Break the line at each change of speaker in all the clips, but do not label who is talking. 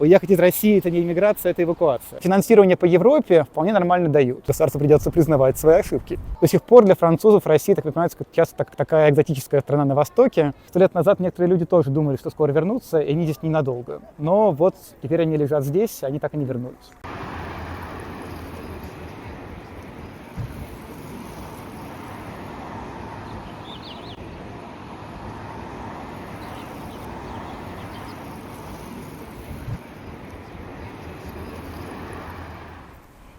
Уехать из России – это не иммиграция, это эвакуация. Финансирование по Европе вполне нормально дают. Государству придется признавать свои ошибки. До сих пор для французов Россия, так понимаете, часто такая экзотическая страна на Востоке. 100 лет назад некоторые люди тоже думали, что скоро вернутся, и они здесь ненадолго. Но вот теперь они лежат здесь, они так и не вернулись.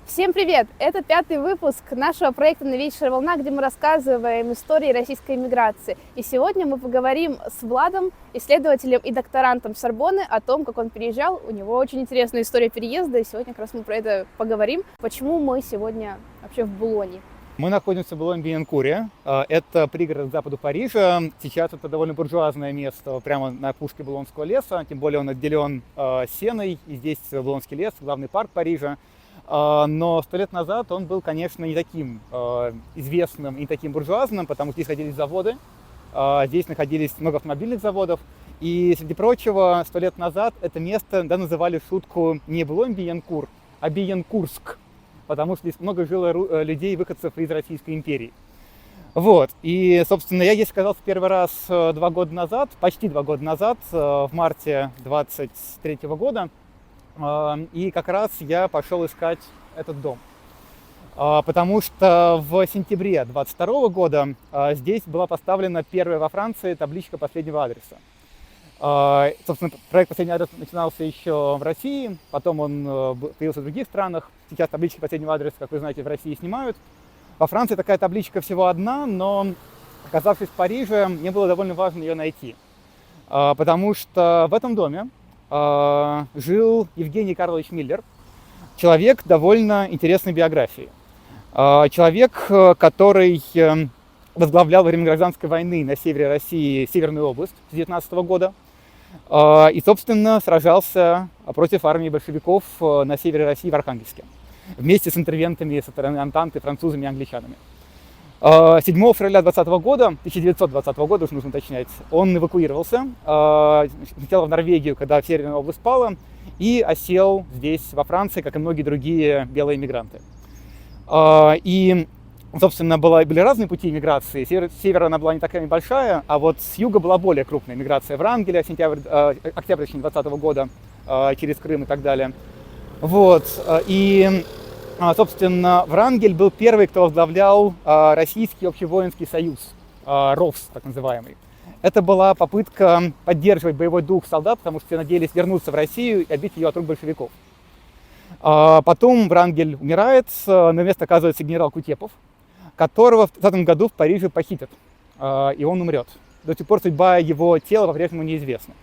Всем привет! Это 5-й выпуск нашего проекта «Новейшая волна», где мы рассказываем истории российской эмиграции. И сегодня мы поговорим с Владом, исследователем и докторантом Сорбонны, о том, как он переезжал. У него очень интересная история переезда, и сегодня как раз мы про это поговорим. Почему мы сегодня вообще в Булоне?
Мы находимся в Булонь-Бильянкуре. Это пригород к западу Парижа. Сейчас это довольно буржуазное место, прямо на опушке Булонского леса. Тем более он отделен сеной, и здесь Булонский лес, главный парк Парижа. Но 100 лет назад он был, конечно, не таким известным и не таким буржуазным, потому что здесь находились заводы, здесь находились много автомобильных заводов. И, среди прочего, 100 лет назад это место называли в шутку не Булонь-Бильянкур, а Бильянкурск, потому что здесь много жило людей, выходцев из Российской империи. Вот. И, собственно, я здесь оказался первый раз 2 года назад, почти 2 года назад, в марте 23 года. И как раз я пошел искать этот дом, потому что в сентябре 22 года здесь была поставлена первая во Франции табличка последнего адреса. Собственно, проект «Последний адрес» начинался еще в России, потом он появился в других странах. Сейчас таблички последнего адреса, как вы знаете, в России снимают. Во Франции такая табличка всего одна, но, оказавшись в Париже, мне было довольно важно ее найти, потому что в этом доме жил Евгений Карлович Миллер, человек довольно интересной биографии. Человек, который возглавлял во время гражданской войны на севере России Северную область с 19 года и, собственно, сражался против армии большевиков на севере России в Архангельске вместе с интервентами со стороны Антанты, французами и англичанами. 7 февраля 1920 года, уж нужно уточнять, он эвакуировался, летел в Норвегию, когда Северная область пала, и осел здесь, во Франции, как и многие другие белые мигранты. И, собственно, были разные пути миграции. С севера она была не такая большая, а вот с юга была более крупная миграция. Врангеля, октябрь 2020 года, через Крым и так далее. Вот. И, собственно, Врангель был первый, кто возглавлял Российский общевоинский союз, РОВС, так называемый. Это была попытка поддерживать боевой дух солдат, потому что все надеялись вернуться в Россию и отбить ее от рук большевиков. Потом Врангель умирает, на место оказывается генерал Кутепов, которого в 2020 году в Париже похитят, и он умрет. До сих пор судьба его тела по-прежнему неизвестна.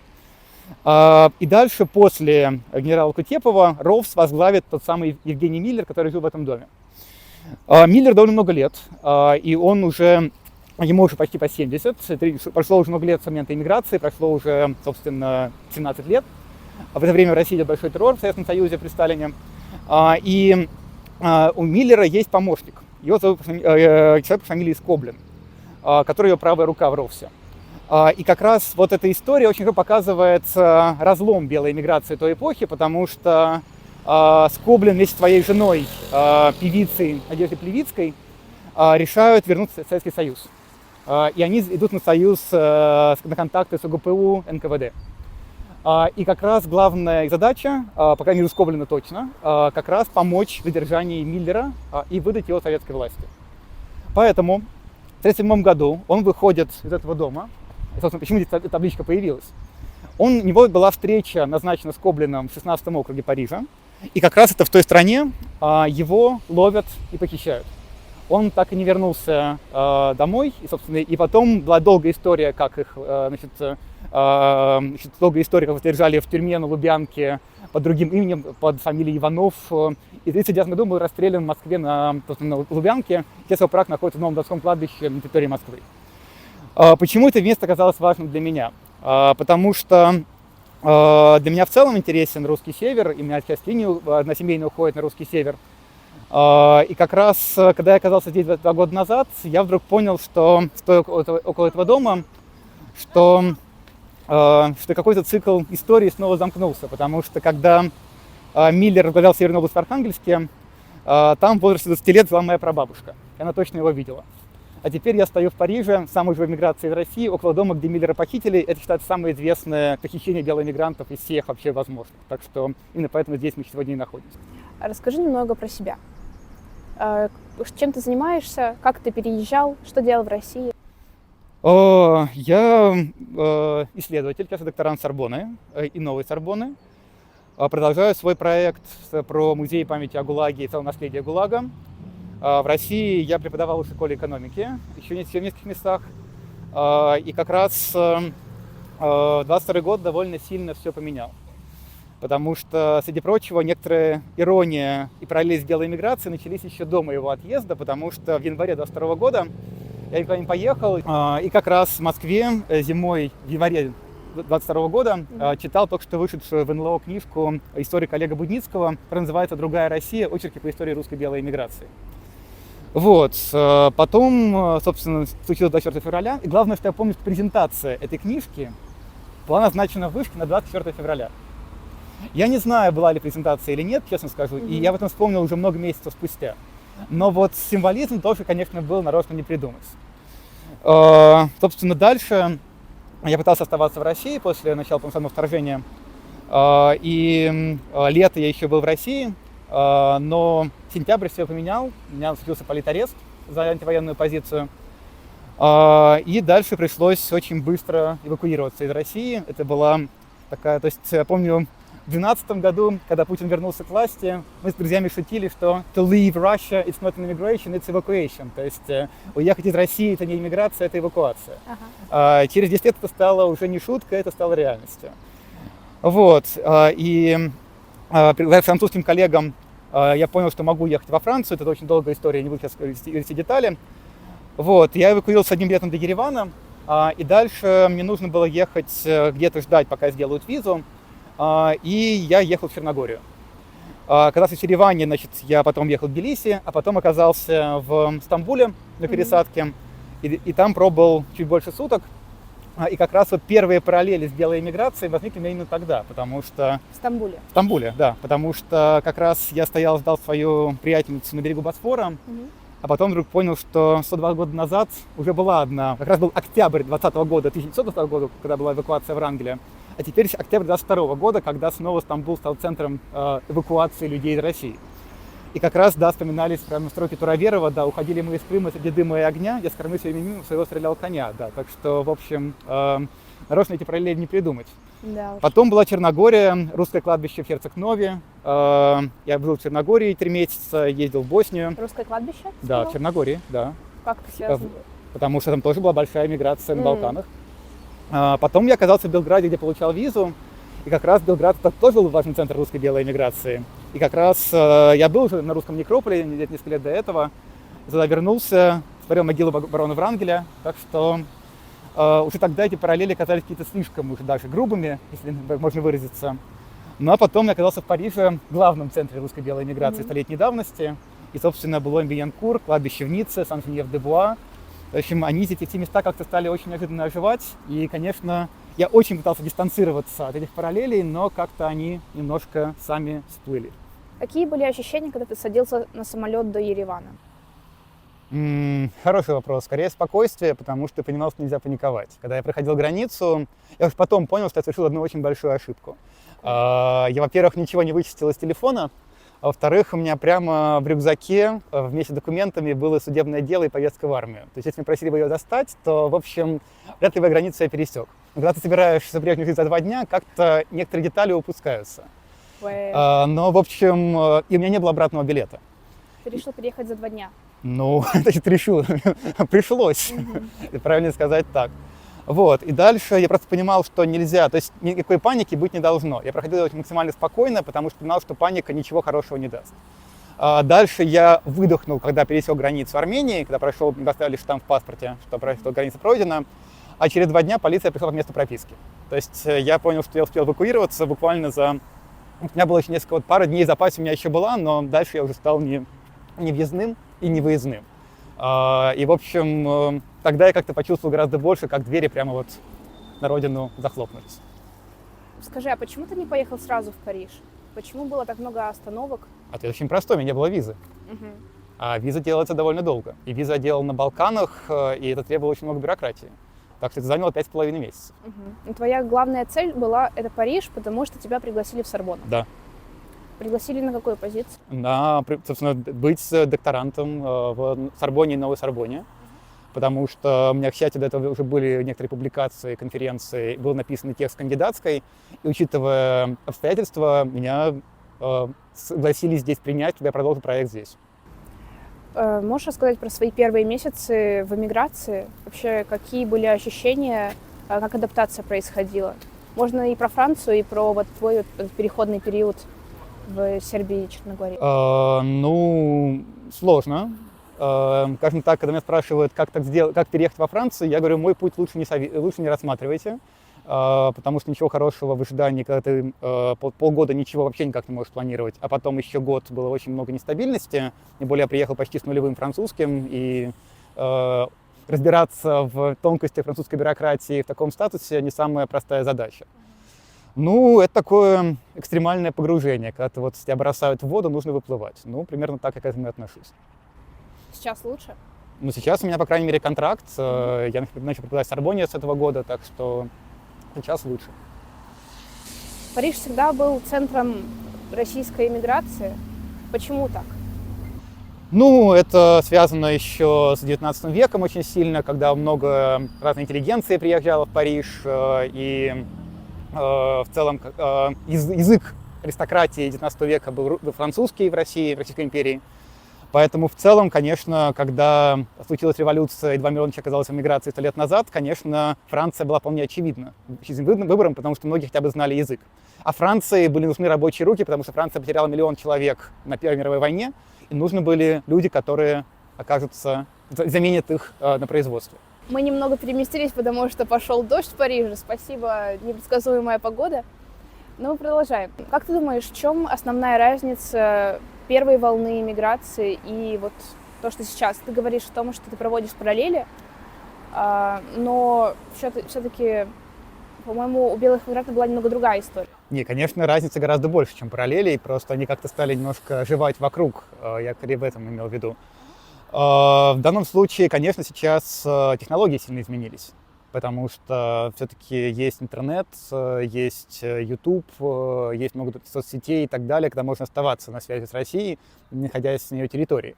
И дальше, после генерала Кутепова, РОВС возглавит тот самый Евгений Миллер, который жил в этом доме. Миллер довольно много лет, и ему уже почти по 70, прошло уже много лет с момента иммиграции, прошло уже, собственно, 17 лет. В это время в России идет большой террор в Советском Союзе при Сталине. И у Миллера есть помощник, его зовут человек по фамилии Скоблин, который его правая рука в РОВСе. И как раз вот эта история очень хорошо показывает разлом белой эмиграции той эпохи, потому что Скоблин вместе с своей женой, певицей Надеждой Плевицкой, решают вернуться в Советский Союз. И они идут на союз, на контакты с ОГПУ, НКВД. И как раз главная их задача, по крайней мере у Скоблина точно, как раз помочь в задержании Миллера и выдать его советской власти. Поэтому в 1937 году он выходит из этого дома. И, собственно, почему здесь эта табличка появилась? У него была встреча, назначена с Скоблином в 16-м округе Парижа. И как раз это в той стране его ловят и похищают. Он так и не вернулся домой. И, собственно, и потом была долгая история, как их, долгая история, как их держали в тюрьме на Лубянке под другим именем, под фамилией Иванов. И в 1939 году был расстрелян в Москве на Лубянке. Сейчас его прах находится в Новом Донском кладбище на территории Москвы. Почему это место оказалось важным для меня? Потому что для меня в целом интересен русский север, и у меня часть линии односемейная уходит на русский север. И как раз, когда я оказался здесь 2 года назад, я вдруг понял, что стоя около этого дома, что что какой-то цикл истории снова замкнулся, потому что когда Миллер возглавлял Северную область в Архангельске, там в возрасте 20 лет жила моя прабабушка, и она точно его видела. А теперь я стою в Париже, самой живой миграции в России, около дома, где Миллера похитили. Это считается самое известное похищение белых мигрантов из всех вообще возможных. Так что именно поэтому здесь мы сегодня и находимся.
Расскажи немного про себя. Чем ты занимаешься, как ты переезжал, что делал в России?
Я исследователь, сейчас докторант Сорбонны и новой Сорбонны. Продолжаю свой проект про музей памяти о ГУЛАГе и целом наследии ГУЛАГа. В России я преподавал в школе экономики, еще в нескольких местах. И как раз 22 год довольно сильно все поменял. Потому что, среди прочего, некоторая ирония и параллели с белой миграцией начались еще до моего отъезда, потому что в январе 22 года я никуда не поехал. И как раз в Москве зимой, в январе 22 года, читал только что вышедшую в НЛО книжку историка Олега Будницкого, которая называется «Другая Россия. Очерки по истории русской белой эмиграции». Вот. Потом, собственно, случилось 24 февраля. И главное, что я помню, что презентация этой книжки была назначена в Вышке на 24 февраля. Я не знаю, была ли презентация или нет, честно скажу, и я об этом вспомнил уже много месяцев спустя. Но вот символизм тоже, конечно, был нарочно не придумать. Собственно, дальше я пытался оставаться в России после начала полномасштабного вторжения. И лето я еще был в России, но сентябрь все поменял. У меня случился политарест за антивоенную позицию. И дальше пришлось очень быстро эвакуироваться из России. Это была такая, то есть я помню, в 2012 году, когда Путин вернулся к власти, мы с друзьями шутили, что to leave Russia it's not an immigration, it's evacuation. То есть уехать из России это не иммиграция, это эвакуация. Через 10 лет это стало уже не шуткой, это стало реальностью. Вот. И благодаря французским коллегам я понял, что могу ехать во Францию. Это очень долгая история, не буду сейчас говорить все детали. Вот. Я эвакуировался одним летом до Еревана, и дальше мне нужно было ехать где-то ждать, пока сделают визу. И я ехал в Черногорию. Оказался в Ереване, значит, я потом ехал в Тбилиси, а потом оказался в Стамбуле на пересадке. И там пробыл чуть больше суток. И как раз вот первые параллели с белой эмиграцией возникли у меня именно тогда, потому что...
В Стамбуле?
В Стамбуле, да. Потому что как раз я стоял, ждал свою приятельницу на берегу Босфора, а потом вдруг понял, что 102 года назад уже была одна... Как раз был октябрь 20 года, 1920 года, когда была эвакуация Врангеля. А теперь октябрь 22 года, когда снова Стамбул стал центром эвакуации людей из России. И как раз, да, вспоминались про настройки Тураверова, да, уходили мы из Крыма среди дыма и огня, я с кормы своими мимо своего стрелял коня, да. Так что, в общем, нарочно эти параллели не придумать.
Да,
потом была Черногория, русское кладбище в Херцег-Нове. Я был в Черногории 3 месяца, ездил в Боснию.
Русское кладбище?
Да, в Черногории, да.
Как это связано?
Потому что там тоже была большая миграция на Балканах. Потом я оказался в Белграде, где получал визу. И как раз Белград тоже был важный центр русской белой эмиграции. И как раз я был уже на русском некрополе несколько лет до этого. Туда вернулся, смотрел могилу барона Врангеля. Так что уже тогда эти параллели казались какие-то слишком уже даже грубыми, если можно выразиться. Ну а потом я оказался в Париже, главном центре русской белой эмиграции столетней давности. И, собственно, Булонь-Бильянкур, кладбище в Ницце, Сан-Женьев-де-Буа. В общем, они эти места как-то стали очень неожиданно оживать. И, конечно, я очень пытался дистанцироваться от этих параллелей, но как-то они немножко сами всплыли.
Какие были ощущения, когда ты садился на самолет до Еревана?
Хороший вопрос. Скорее спокойствие, потому что понимал, что нельзя паниковать. Когда я проходил границу, я уже потом понял, что я совершил одну очень большую ошибку. Я, во-первых, ничего не вычистил из телефона, а во-вторых, у меня прямо в рюкзаке вместе с документами было судебное дело и повестка в армию. То есть, если меня просили бы ее достать, то, в общем, вряд ли бы границу я пересек. Но когда ты собираешься прежнюю жизнь за 2 дня, как-то некоторые детали упускаются. Но, в общем, и у меня не было обратного билета.
Ты решил переехать за 2 дня?
Ну, значит, решил. Пришлось. Правильно сказать так. Вот. И дальше я просто понимал, что нельзя, то есть никакой паники быть не должно. Я проходил это максимально спокойно, потому что понимал, что паника ничего хорошего не даст. Дальше я выдохнул, когда пересек границу Армении, когда прошел, мне поставили штамп в паспорте, что граница пройдена. А через 2 дня полиция пришла к месту прописки. То есть я понял, что я успел эвакуироваться буквально за... У меня было еще несколько, пара дней в запасе у меня еще была, но дальше я уже стал не въездным и не выездным. И, в общем, тогда я как-то почувствовал гораздо больше, как двери прямо вот на родину захлопнулись.
Скажи, а почему ты не поехал сразу в Париж? Почему было так много остановок?
Ответ очень простой, у меня не было визы.
Мгм.
А виза делается довольно долго. И виза делала на Балканах, и это требовало очень много бюрократии. Так что это заняло 5,5 месяцев.
Мгм. И твоя главная цель была это Париж, потому что тебя пригласили в Сорбонну.
Да.
Пригласили на какую позицию?
Собственно, быть докторантом в Сорбонне и Новой Сорбонне. Потому что у меня, к счастью, до этого уже были некоторые публикации, конференции, был написан текст кандидатской. И учитывая обстоятельства, меня согласились здесь принять, чтобы я продолжил проект здесь.
Можешь рассказать про свои первые месяцы в эмиграции? Вообще, какие были ощущения, как адаптация происходила? Можно и про Францию, и про вот твой вот этот переходный период в Сербии и Черногории.
Ну, сложно. Скажем так, когда меня спрашивают, как так сделать, как переехать во Францию, я говорю, мой путь лучше не рассматривайте, потому что ничего хорошего в ожидании, когда ты полгода ничего вообще никак не можешь планировать, а потом еще год было очень много нестабильности, тем более я приехал почти с нулевым французским, и разбираться в тонкостях французской бюрократии в таком статусе не самая простая задача. Ну, это такое экстремальное погружение, когда тебя бросают в воду, нужно выплывать. Ну, примерно так я к этому и отношусь.
Сейчас лучше?
Ну, сейчас у меня, по крайней мере, контракт. Я начал преподавать в Сорбонне с этого года, так что сейчас лучше.
Париж всегда был центром российской эмиграции. Почему так?
Ну, это связано еще с 19 веком очень сильно, когда много разной интеллигенции приезжало в Париж, и в целом язык аристократии 19 века был французский в России, в Российской империи. Поэтому в целом, конечно, когда случилась революция и 2 миллиона человек оказалось в эмиграции 100 лет назад, конечно, Франция была вполне очевидна выбором, потому что многие хотя бы знали язык. А Франции были нужны рабочие руки, потому что Франция потеряла 1 миллион человек на Первой мировой войне, и нужны были люди, которые заменят их на производстве.
Мы немного переместились, потому что пошел дождь в Париже. Спасибо, непредсказуемая погода. Но мы продолжаем. Как ты думаешь, в чем основная разница первой волны иммиграции и вот то, что сейчас? Ты говоришь о том, что ты проводишь параллели, но все-таки, по-моему, у белых мигрантов была немного другая история.
Не, конечно, разница гораздо больше, чем параллели, просто они как-то стали немножко оживать вокруг, я скорее в этом имел в виду. В данном случае, конечно, сейчас технологии сильно изменились, потому что все-таки есть интернет, есть YouTube, есть много соцсетей и так далее, когда можно оставаться на связи с Россией, находясь на ее территории.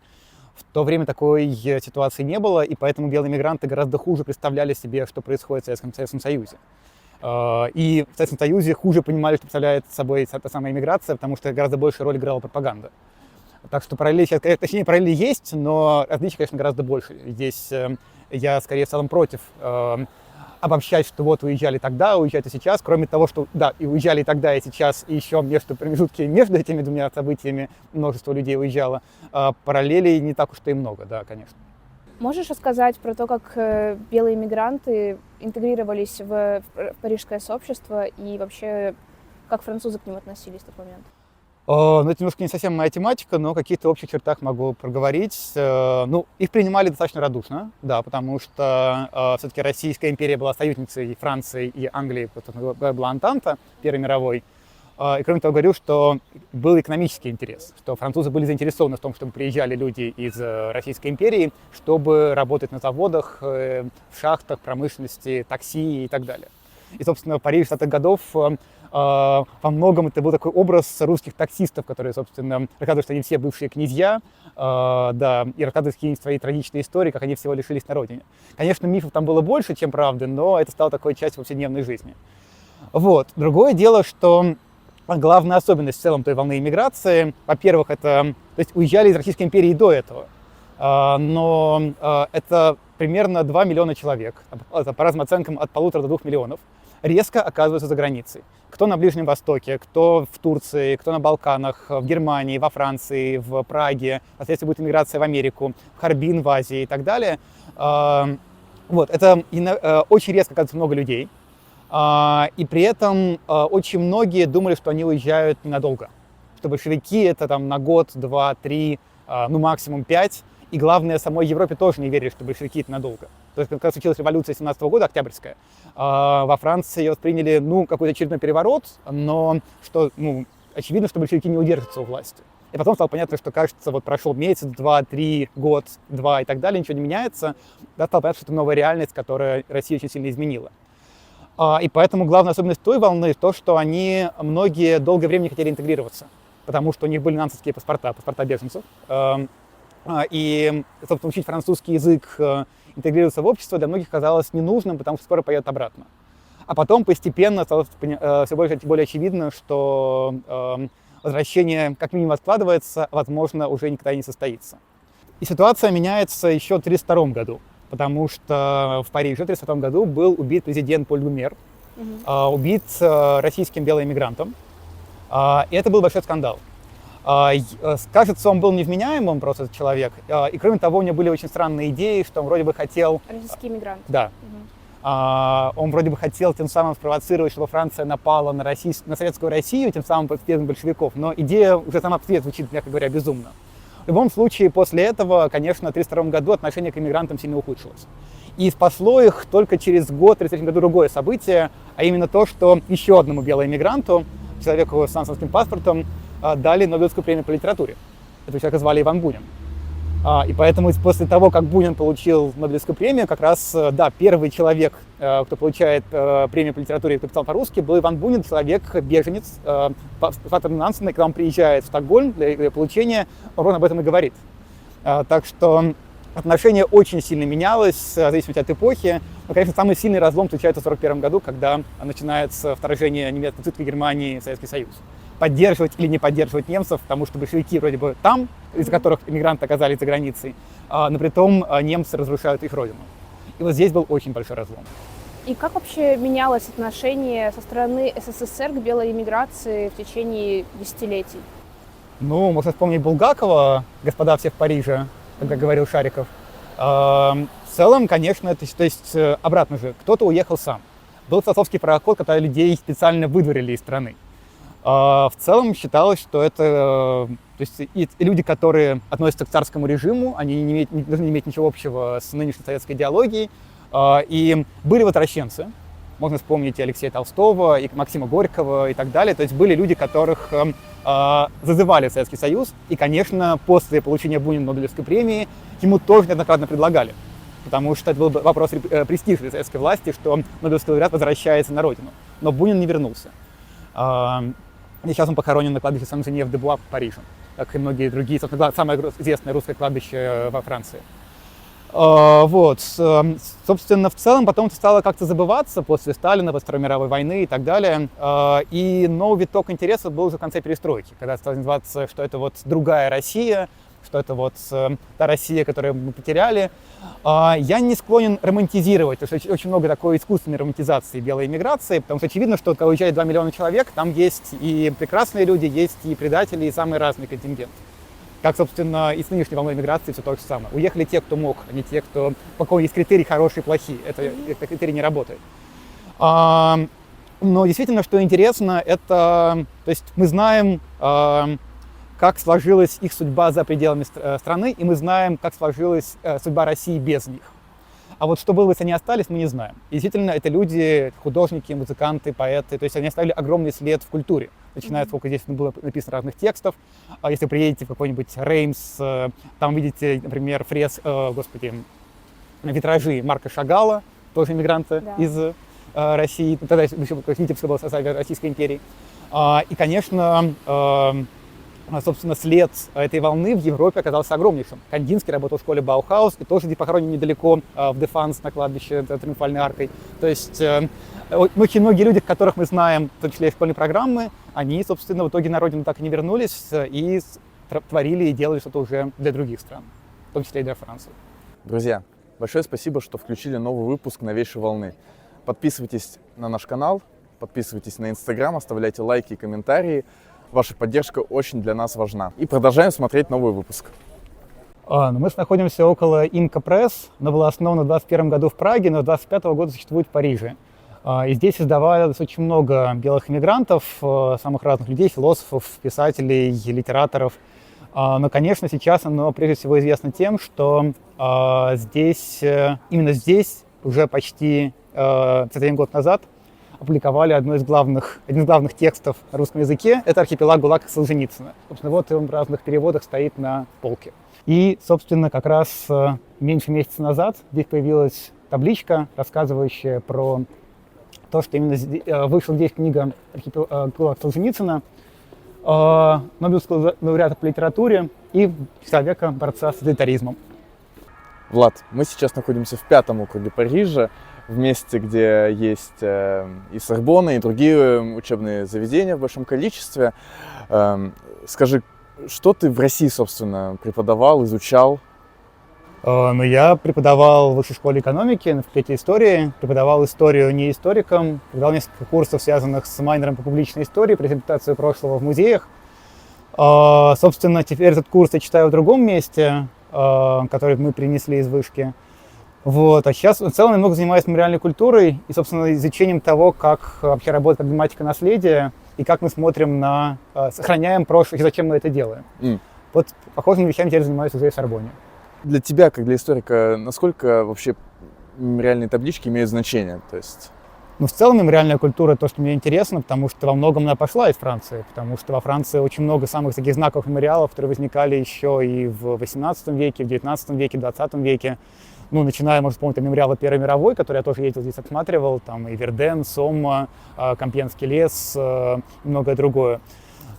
В то время такой ситуации не было, и поэтому белые мигранты гораздо хуже представляли себе, что происходит в Советском Союзе. И в Советском Союзе хуже понимали, что представляет собой эта самая иммиграция, потому что гораздо большую роль играла пропаганда. Так что параллели сейчас, точнее, параллели есть, но различий, конечно, гораздо больше. Здесь я скорее в целом против обобщать, что вот уезжали тогда, уезжают и сейчас, кроме того, что да, и уезжали и тогда, и сейчас, и еще между промежутки между этими двумя событиями множество людей уезжало. Параллелей не так уж и много, да, конечно.
Можешь рассказать про то, как белые мигранты интегрировались в парижское сообщество и вообще как французы к ним относились в тот момент?
Ну, это немножко не совсем моя тематика, но в каких-то общих чертах могу проговорить. Ну, их принимали достаточно радушно, да, потому что все-таки Российская империя была союзницей Франции и Англии, была Антанта Первой мировой. И кроме того, говорю, что был экономический интерес, что французы были заинтересованы в том, чтобы приезжали люди из Российской империи, чтобы работать на заводах, в шахтах, промышленности, такси и так далее. И, собственно, в Париже 60-х годов во многом это был такой образ русских таксистов, которые, собственно, рассказывают, что они все бывшие князья, да, и рассказывают какие-нибудь свои трагичные истории, как они всего лишились на родине. Конечно, мифов там было больше, чем правды, но это стало такой частью повседневной жизни. Вот. Другое дело, что главная особенность в целом той волны иммиграции, во-первых, это, то есть уезжали из Российской империи до этого, но это примерно 2 миллиона человек, это по разным оценкам от 1,5 до 2 миллионов, резко оказываются за границей. Кто на Ближнем Востоке, кто в Турции, кто на Балканах, в Германии, во Франции, в Праге, впоследствии будет иммиграция в Америку, в Харбин в Азии и так далее. Вот, это очень резко оказывается много людей. И при этом очень многие думали, что они уезжают ненадолго, что большевики это там на год, 2, 3, ну максимум 5. И главное, самой Европе тоже не верили, что большевики это надолго. То есть, когда случилась революция 17 года, Октябрьская, во Франции ее восприняли, какой-то очередной переворот, но что, очевидно, что большевики не удержатся у власти. И потом стало понятно, что, кажется, вот прошел месяц, 2, 3, год, 2 и так далее, ничего не меняется. Да, стало понятно, что это новая реальность, которая Россию очень сильно изменила. И поэтому главная особенность той волны то, что они многие долгое время не хотели интегрироваться, потому что у них были нансенские паспорта беженцев. И, собственно, учить французский язык, интегрироваться в общество для многих казалось ненужным, потому что скоро поедут обратно. А потом постепенно стало все больше и более очевидно, что возвращение как минимум откладывается, возможно, уже никогда не состоится. И ситуация меняется еще в 1932 году, потому что в Париже в 1932 году был убит президент Поль Люмьер, убит российским белым эмигрантом. И это был большой скандал. Кажется, он был невменяемым просто этот человек. И кроме того, у него были очень странные идеи, что он вроде бы хотел...
Российский иммигрант.
Да. Он вроде бы хотел тем самым спровоцировать, чтобы Франция напала на советскую Россию, тем самым подстрелить большевиков. Но идея уже сама по себе звучит, мягко говоря, безумно. В любом случае, после этого, конечно, в 1932 году отношение к иммигрантам сильно ухудшилось. И спасло их только через год, в 1933 году, другое событие, а именно то, что еще одному белому иммигранту, человеку с нансенским паспортом, дали Нобелевскую премию по литературе. Этого человека звали Иван Бунин. И поэтому после того, как Бунин получил Нобелевскую премию, как раз, да, первый человек, кто получает премию по литературе, кто писал по-русски, был Иван Бунин, человек-беженец, патер Нансена, и когда он приезжает в Стокгольм для ее получения, он об этом и говорит. Так что отношение очень сильно менялось, в зависимости от эпохи. Но, конечно, самый сильный разлом случается в 1941 году, когда начинается вторжение нацистской Германии в Советский Союз. Поддерживать или не поддерживать немцев, потому что большевики вроде бы там, из-за которых иммигранты оказались за границей, но при том немцы разрушают их родину. И вот здесь был очень большой разлом.
И как вообще менялось отношение со стороны СССР к белой иммиграции в течение десятилетий?
Можно вспомнить Булгакова, «Господа все в Париже», когда говорил Шариков. В целом, конечно, то есть обратно же, кто-то уехал сам. Был Сосовский пароход, когда людей специально выдворили из страны. В целом считалось, что это, то есть и люди, которые относятся к царскому режиму, они не должны иметь ничего общего с нынешней советской идеологией. И были возвращенцы, можно вспомнить и Алексея Толстого, и Максима Горького и так далее. То есть были люди, которых зазывали в Советский Союз, и, конечно, после получения Бунина Нобелевской премии ему тоже неоднократно предлагали. Потому что это был вопрос престижа для советской власти, что Нобелевский лауреат возвращается на родину. Но Бунин не вернулся. И сейчас он похоронен на кладбище Сен-Женев-де-Буа в Париже, как и многие другие, собственно, самое известное русское кладбище во Франции. Собственно, в целом потом это стало как-то забываться после Сталина, после Второй мировой войны и так далее. И новый виток интереса был уже в конце перестройки, когда стало называться, что это вот другая Россия, что это вот та Россия, которую мы потеряли. Я не склонен романтизировать, потому что очень много такой искусственной романтизации белой иммиграции, потому что очевидно, что когда уезжает 2 миллиона человек, там есть и прекрасные люди, есть и предатели, и самые разные контингенты. Как, собственно, и с нынешней волной иммиграции все то же самое. Уехали те, кто мог, а не те, кто... По какому есть критерий хорошие и плохие. Это критерий не работает. Но действительно, что интересно, это... То есть мы знаем, как сложилась их судьба за пределами страны, и мы знаем, как сложилась судьба России без них. А вот что было, если они остались, мы не знаем. И действительно, это люди, художники, музыканты, поэты, то есть они оставили огромный след в культуре. Начиная, сколько здесь было написано разных текстов. Если приедете в какой-нибудь Реймс, там видите, например, витражи Марка Шагала, тоже иммигранта из России. Тогда еще Витебск был в составе Российской империи. И, конечно, собственно, след этой волны в Европе оказался огромнейшим. Кандинский работал в школе Баухаус и тоже похоронен недалеко в Дефанс на кладбище Триумфальной аркой. То есть очень многие люди, которых мы знаем, в том числе и школьной программы, они, собственно, в итоге на родину так и не вернулись и творили и делали что-то уже для других стран, в том числе и для Франции.
Друзья, большое спасибо, что включили новый выпуск «Новейшей волны». Подписывайтесь на наш канал, подписывайтесь на Инстаграм, оставляйте лайки и комментарии. Ваша поддержка очень для нас важна. И продолжаем смотреть новый выпуск.
Мы находимся около Имка Пресс. Она была основана в 2021 году в Праге, но с 2025 года существует в Париже. И здесь издавалось очень много белых иммигрантов, самых разных людей, философов, писателей, литераторов. Но, конечно, сейчас оно прежде всего известно тем, что именно здесь уже почти 51 год назад опубликовали один из главных текстов на русском языке. Это «Архипелаг ГУЛАГа» Солженицына. Собственно, вот он в разных переводах стоит на полке. И, собственно, как раз меньше месяца назад здесь появилась табличка, рассказывающая про то, что именно вышла здесь книга «ГУЛАГ Солженицына», Нобелевского лауреата по литературе и человека-борца с тоталитаризмом.
Влад, мы сейчас находимся в 5-м округе Парижа, в месте, где есть и Сорбонна, и другие учебные заведения в большом количестве. Скажи, что ты в России, собственно, преподавал, изучал?
Я преподавал в высшей школе экономики на факультете истории, преподавал историю не историкам, преподавал несколько курсов, связанных с майнером по публичной истории, презентацию прошлого в музеях. Собственно, теперь этот курс я читаю в другом месте, который мы принесли из вышки. Вот. А сейчас в целом я много занимаюсь мемориальной культурой и, собственно, изучением того, как вообще работает проблематика наследия и как мы смотрим на, сохраняем прошлое и зачем мы это делаем. Вот похожими вещами я занимаюсь уже и в Сорбонне.
Для тебя, как для историка, насколько вообще мемориальные таблички имеют значение? То есть...
В целом мемориальная культура то, что мне интересно, потому что во многом она пошла из Франции, потому что во Франции очень много самых таких знаковых мемориалов, которые возникали еще и в 18 веке, в 19 веке, в 20 веке. Начиная, можно вспомнить, мемориалы Первой мировой, который я тоже ездил здесь, осматривал, там и Верден, Сомма, Компьенский лес и многое другое.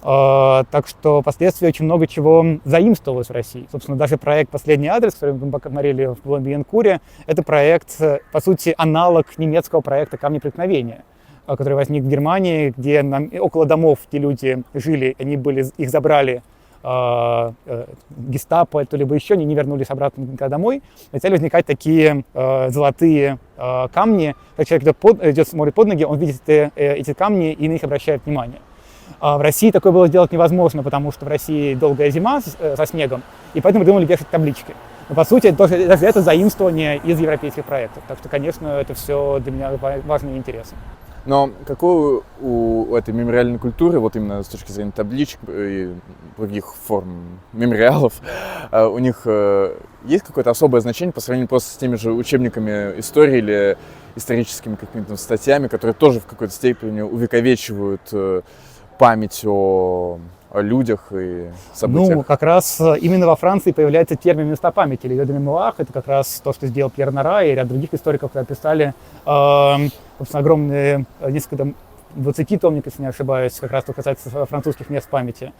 Так что впоследствии очень много чего заимствовалось в России. Собственно, даже проект «Последний адрес», который мы посмотрели в Булон-Бьенкуре, это проект, по сути, аналог немецкого проекта «Камни преткновения», который возник в Германии, где около домов, где люди жили, их забрали гестапо, то либо еще, они не вернулись обратно никогда домой. Начали возникать такие золотые камни. Когда человек смотрит под ноги, он видит эти камни и на них обращает внимание. В России такое было сделать невозможно, потому что в России долгая зима со снегом, и поэтому придумали вешать таблички. Но, по сути, даже это заимствование из европейских проектов. Так что, конечно, это все для меня важно и интересно.
Но какой у этой мемориальной культуры, вот именно с точки зрения табличек и других форм мемориалов, у них есть какое-то особое значение по сравнению просто с теми же учебниками истории или историческими какими-то статьями, которые тоже в какой-то степени увековечивают память о людях и событиях?
Как раз именно во Франции появляется термин «места памяти» или «lieux de mémoire». Это как раз то, что сделал Пьер Нора и ряд других историков, которые описали, собственно, огромные, несколько 20 томников, если не ошибаюсь, как раз что касается французских мест памяти.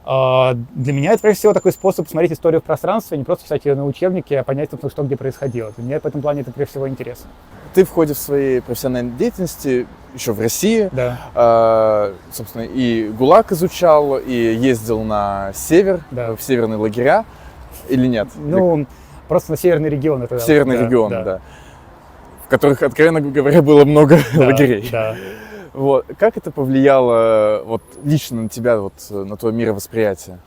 Для меня это, прежде всего, такой способ смотреть историю в пространстве, не просто читать ее на учебнике, а понять, собственно, что где происходило. Для меня в этом плане это, прежде всего, интересно.
Ты в ходе своей профессиональной деятельности еще в России,
да.
Собственно, и ГУЛАГ изучал, и ездил на север,
да.
в северные лагеря, или нет?
Просто на северный регион. Это,
северный регион, да. В которых, откровенно говоря, было много лагерей.
Да.
Вот. Как это повлияло вот, лично на тебя, вот, на твое мировосприятие?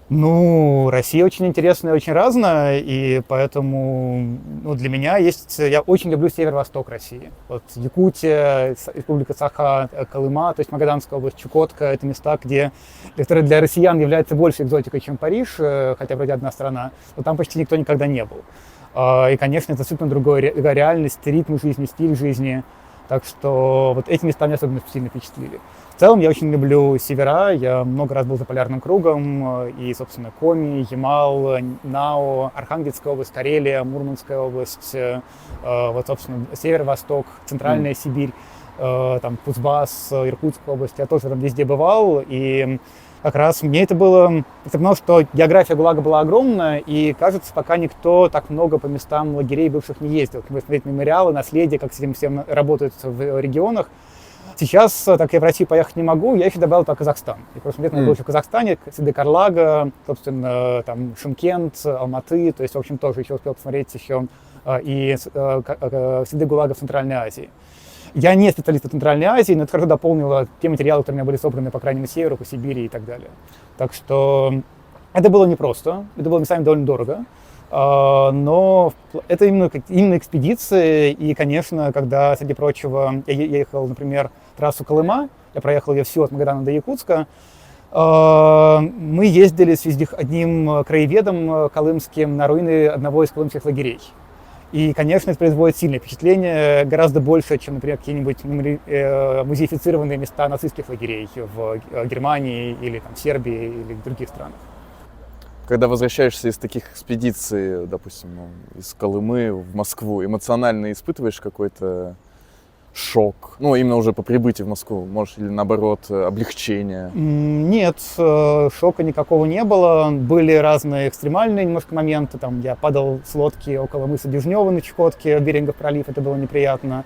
Россия очень интересная и очень разная, и поэтому для меня я очень люблю северо-восток России. Вот Якутия, Республика Саха, Колыма, то есть Магаданская область, Чукотка — это места, которые для россиян являются больше экзотикой, чем Париж, хотя вроде одна страна, но там почти никто никогда не был. И, конечно, это абсолютно другая реальность, ритм жизни, стиль жизни. Так что вот эти места меня особенно сильно впечатлили. В целом я очень люблю севера, я много раз был за полярным кругом, и, собственно, Коми, Ямал, Нао, Архангельская область, Карелия, Мурманская область, вот, собственно, северо-восток, центральная Сибирь, там, Кузбасс, Иркутская область, я тоже там везде бывал, и как раз мне это было, потому что география ГУЛАГа была огромная, и, кажется, пока никто так много по местам лагерей бывших не ездил. Смотреть мемориалы, наследие, как с этим всем работают в регионах. Сейчас, так я в Россию поехать не могу, я еще добавил только Казахстан. И в прошлом летом я был еще в Казахстане, следы Карлага, собственно, там Шымкент, Алматы, то есть, в общем, тоже еще успел посмотреть еще и следы ГУЛАГа в Центральной Азии. Я не специалист по Центральной Азии, но это хорошо дополнило те материалы, которые у меня были собраны, по крайней мере, северу, по Сибири и так далее. Так что это было непросто, это было местами довольно дорого, но это именно экспедиции. И, конечно, когда, среди прочего, я ехал, например, трассу Колыма, я проехал ее всю от Магадана до Якутска, Мы ездили с одним краеведом колымским на руины одного из колымских лагерей. И, конечно, это производит сильное впечатление, гораздо больше, чем, например, какие-нибудь музеифицированные места нацистских лагерей в Германии или там, Сербии или в других странах.
Когда возвращаешься из таких экспедиций, допустим, из Колымы в Москву, эмоционально испытываешь какой-то шок? Ну, именно уже по прибытии в Москву, может, или наоборот, облегчение?
Нет, шока никакого не было. Были разные экстремальные немножко моменты. Там я падал с лодки около мыса Дежнева на Чукотке, Берингов пролив, это было неприятно.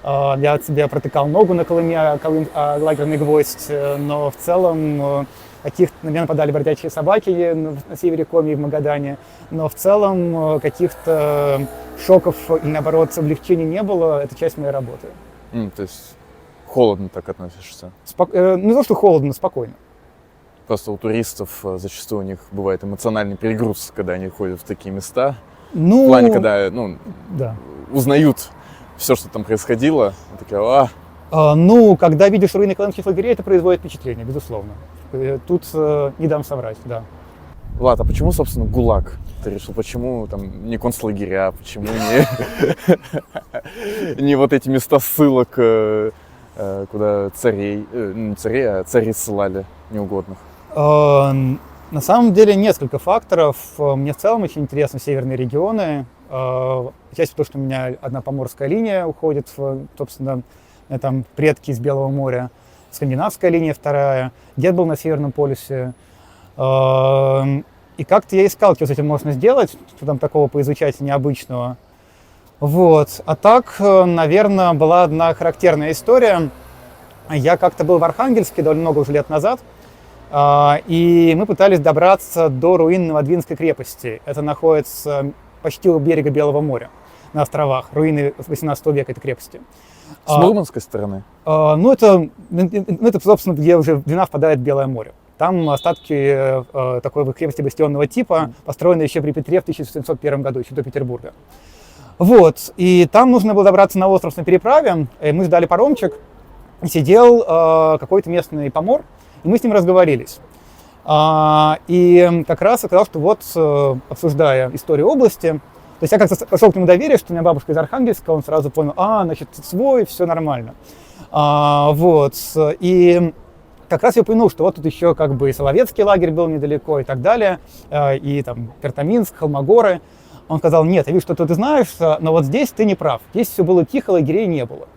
Я от себя протыкал ногу на Колыме, лагерный гвоздь, но в целом на меня нападали бродячие собаки на севере Коми и в Магадане, но в целом каких-то шоков или наоборот облегчений не было, это часть моей работы.
То есть холодно так относишься?
Не то, что холодно, спокойно.
Просто у туристов зачастую у них бывает эмоциональный перегруз, когда они ходят в такие места.
Ну,
в плане, когда
да.
Узнают все, что там происходило, такие,
Ну, когда видишь руины колымских лагерей, это производит впечатление, безусловно. Тут не дам соврать, да.
Влад, а почему, собственно, ГУЛАГ? Ты решил, почему там не концлагеря, почему не вот эти места ссылок, куда царей, не царей, а царей ссылали неугодных?
На самом деле несколько факторов. Мне в целом очень интересны северные регионы. Часть потому, что у меня одна поморская линия уходит, собственно, там предки из Белого моря. Скандинавская линия вторая. Дед был на Северном полюсе. И как-то я искал, что с этим можно сделать, что там такого поизучать необычного. Вот. А так, наверное, была одна характерная история. Я как-то был в Архангельске довольно много уже лет назад, и мы пытались добраться до руин Новодвинской крепости. Это находится почти у берега Белого моря, на островах. Руины 18 века этой крепости.
С мурманской стороны?
Это, собственно, где уже в Двина впадает в Белое море. Там остатки такой крепости бастионного типа, построенной еще при Петре в 1701 году, еще до Петербурга. Вот. И там нужно было добраться на остров на переправе. И мы ждали паромчик. И сидел какой-то местный помор, и мы с ним разговорились. И как раз оказалось, что вот, обсуждая историю области, то есть я как-то пошел к нему доверие, что у меня бабушка из Архангельска, он сразу понял, значит, свой, все нормально. Вот. И как раз я упомянул, что вот тут еще как бы и Соловецкий лагерь был недалеко и так далее, и там Картаминск, Холмогоры. Он сказал, нет, я вижу, что ты знаешь, но вот здесь ты не прав, здесь все было тихо, лагерей не было.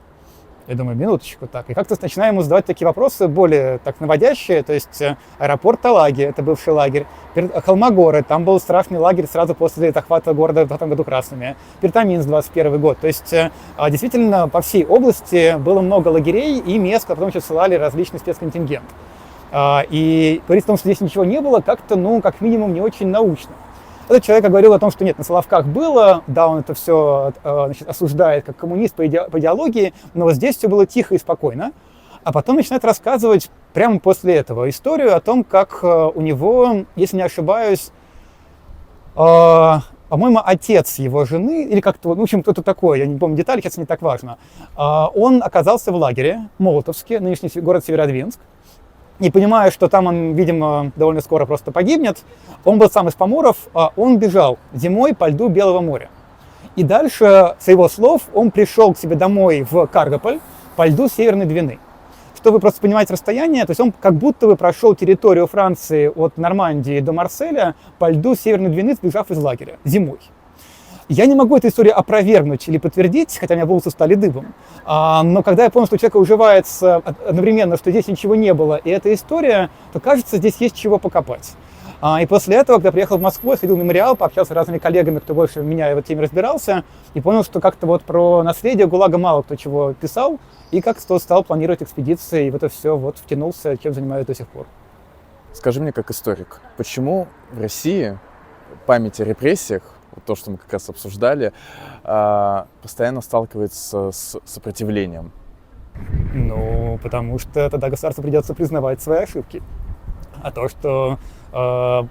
Я думаю, минуточку так. И как-то начинаем ему задавать такие вопросы более так наводящие, то есть аэропорт Талаги, это бывший лагерь, Холмогоры, там был страшный лагерь сразу после захвата города в 20 году красными, Пертаминск 21 год. То есть действительно по всей области было много лагерей и мест, куда потом еще ссылали различный спецконтингент. И говорить о том, что здесь ничего не было, как-то, как минимум, не очень научно. Этот человек говорил о том, что нет, на Соловках было, да, он это все осуждает как коммунист по идеологии, но вот здесь все было тихо и спокойно. А потом начинает рассказывать прямо после этого историю о том, как у него, если не ошибаюсь, по-моему, отец его жены, или как-то, в общем, кто-то такой, я не помню детали, сейчас не так важно, он оказался в лагере Молотовске, нынешний город Северодвинск. Не понимая, что там он, видимо, довольно скоро просто погибнет, он был сам из Поморов, он бежал зимой по льду Белого моря. И дальше, с его слов, он пришел к себе домой в Каргополь по льду Северной Двины. Чтобы просто понимать расстояние, то есть он как будто бы прошел территорию Франции от Нормандии до Марселя по льду Северной Двины, сбежав из лагеря зимой. Я не могу эту историю опровергнуть или подтвердить, хотя у меня волосы стали дыбом. Но когда я понял, что у человека уживается одновременно, что здесь ничего не было, и эта история, то кажется, здесь есть чего покопать. И после этого, когда приехал в Москву, я сходил в мемориал, пообщался с разными коллегами, кто больше меня в этой теме разбирался, и понял, что как-то вот про наследие ГУЛАГа мало кто чего писал, и как-то стал планировать экспедиции, и в это все вот втянулся, чем занимаюсь до сих пор.
Скажи мне, как историк, почему в России память о репрессиях, то, что мы как раз обсуждали, постоянно сталкивается с сопротивлением?
Потому что тогда государству придется признавать свои ошибки. А то, что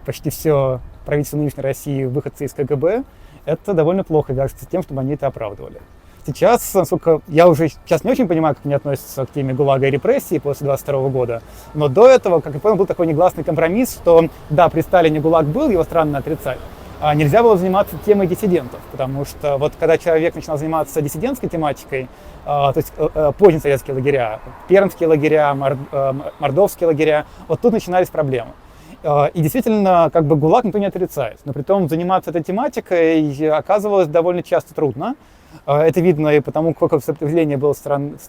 почти все правительство нынешней России выходцы из КГБ, это довольно плохо вяжется с тем, чтобы они это оправдывали. Сейчас, насколько я уже сейчас не очень понимаю, как они относятся к теме ГУЛАГа и репрессий после 22 года, но до этого, как я понял, был такой негласный компромисс, что да, при Сталине ГУЛАГ был, его странно отрицать, а нельзя было заниматься темой диссидентов, потому что вот когда человек начинал заниматься диссидентской тематикой, то есть поздние советские лагеря, пермские лагеря, мордовские лагеря, вот тут начинались проблемы. И действительно, как бы ГУЛАГ никто не отрицает, но при том заниматься этой тематикой оказывалось довольно часто трудно. Это видно и потому, сколько сопротивления было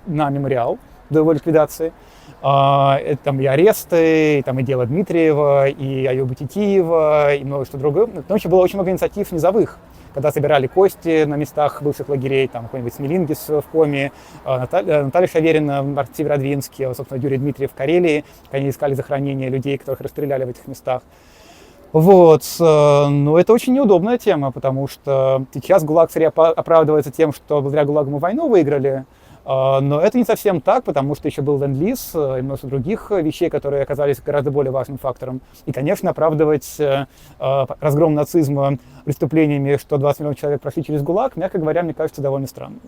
на мемориал до его ликвидации. Там и аресты, и дело Дмитриева, и Аюба Титиева, и множество других. Там еще было очень много инициатив низовых, когда собирали кости на местах бывших лагерей, там какой-нибудь Смелингис в Коми, Наталья Шаверина в Северодвинске, собственно, Юрий Дмитриев в Карелии, они искали захоронение людей, которых расстреляли в этих местах. Вот, но это очень неудобная тема, потому что сейчас ГУЛАГ скорее оправдывается тем, что благодаря ГУЛАГу мы войну выиграли, но это не совсем так, потому что еще был ленд-лиз и множество других вещей, которые оказались гораздо более важным фактором. И, конечно, оправдывать разгром нацизма преступлениями, что 20 миллионов человек прошли через ГУЛАГ, мягко говоря, мне кажется, довольно странно.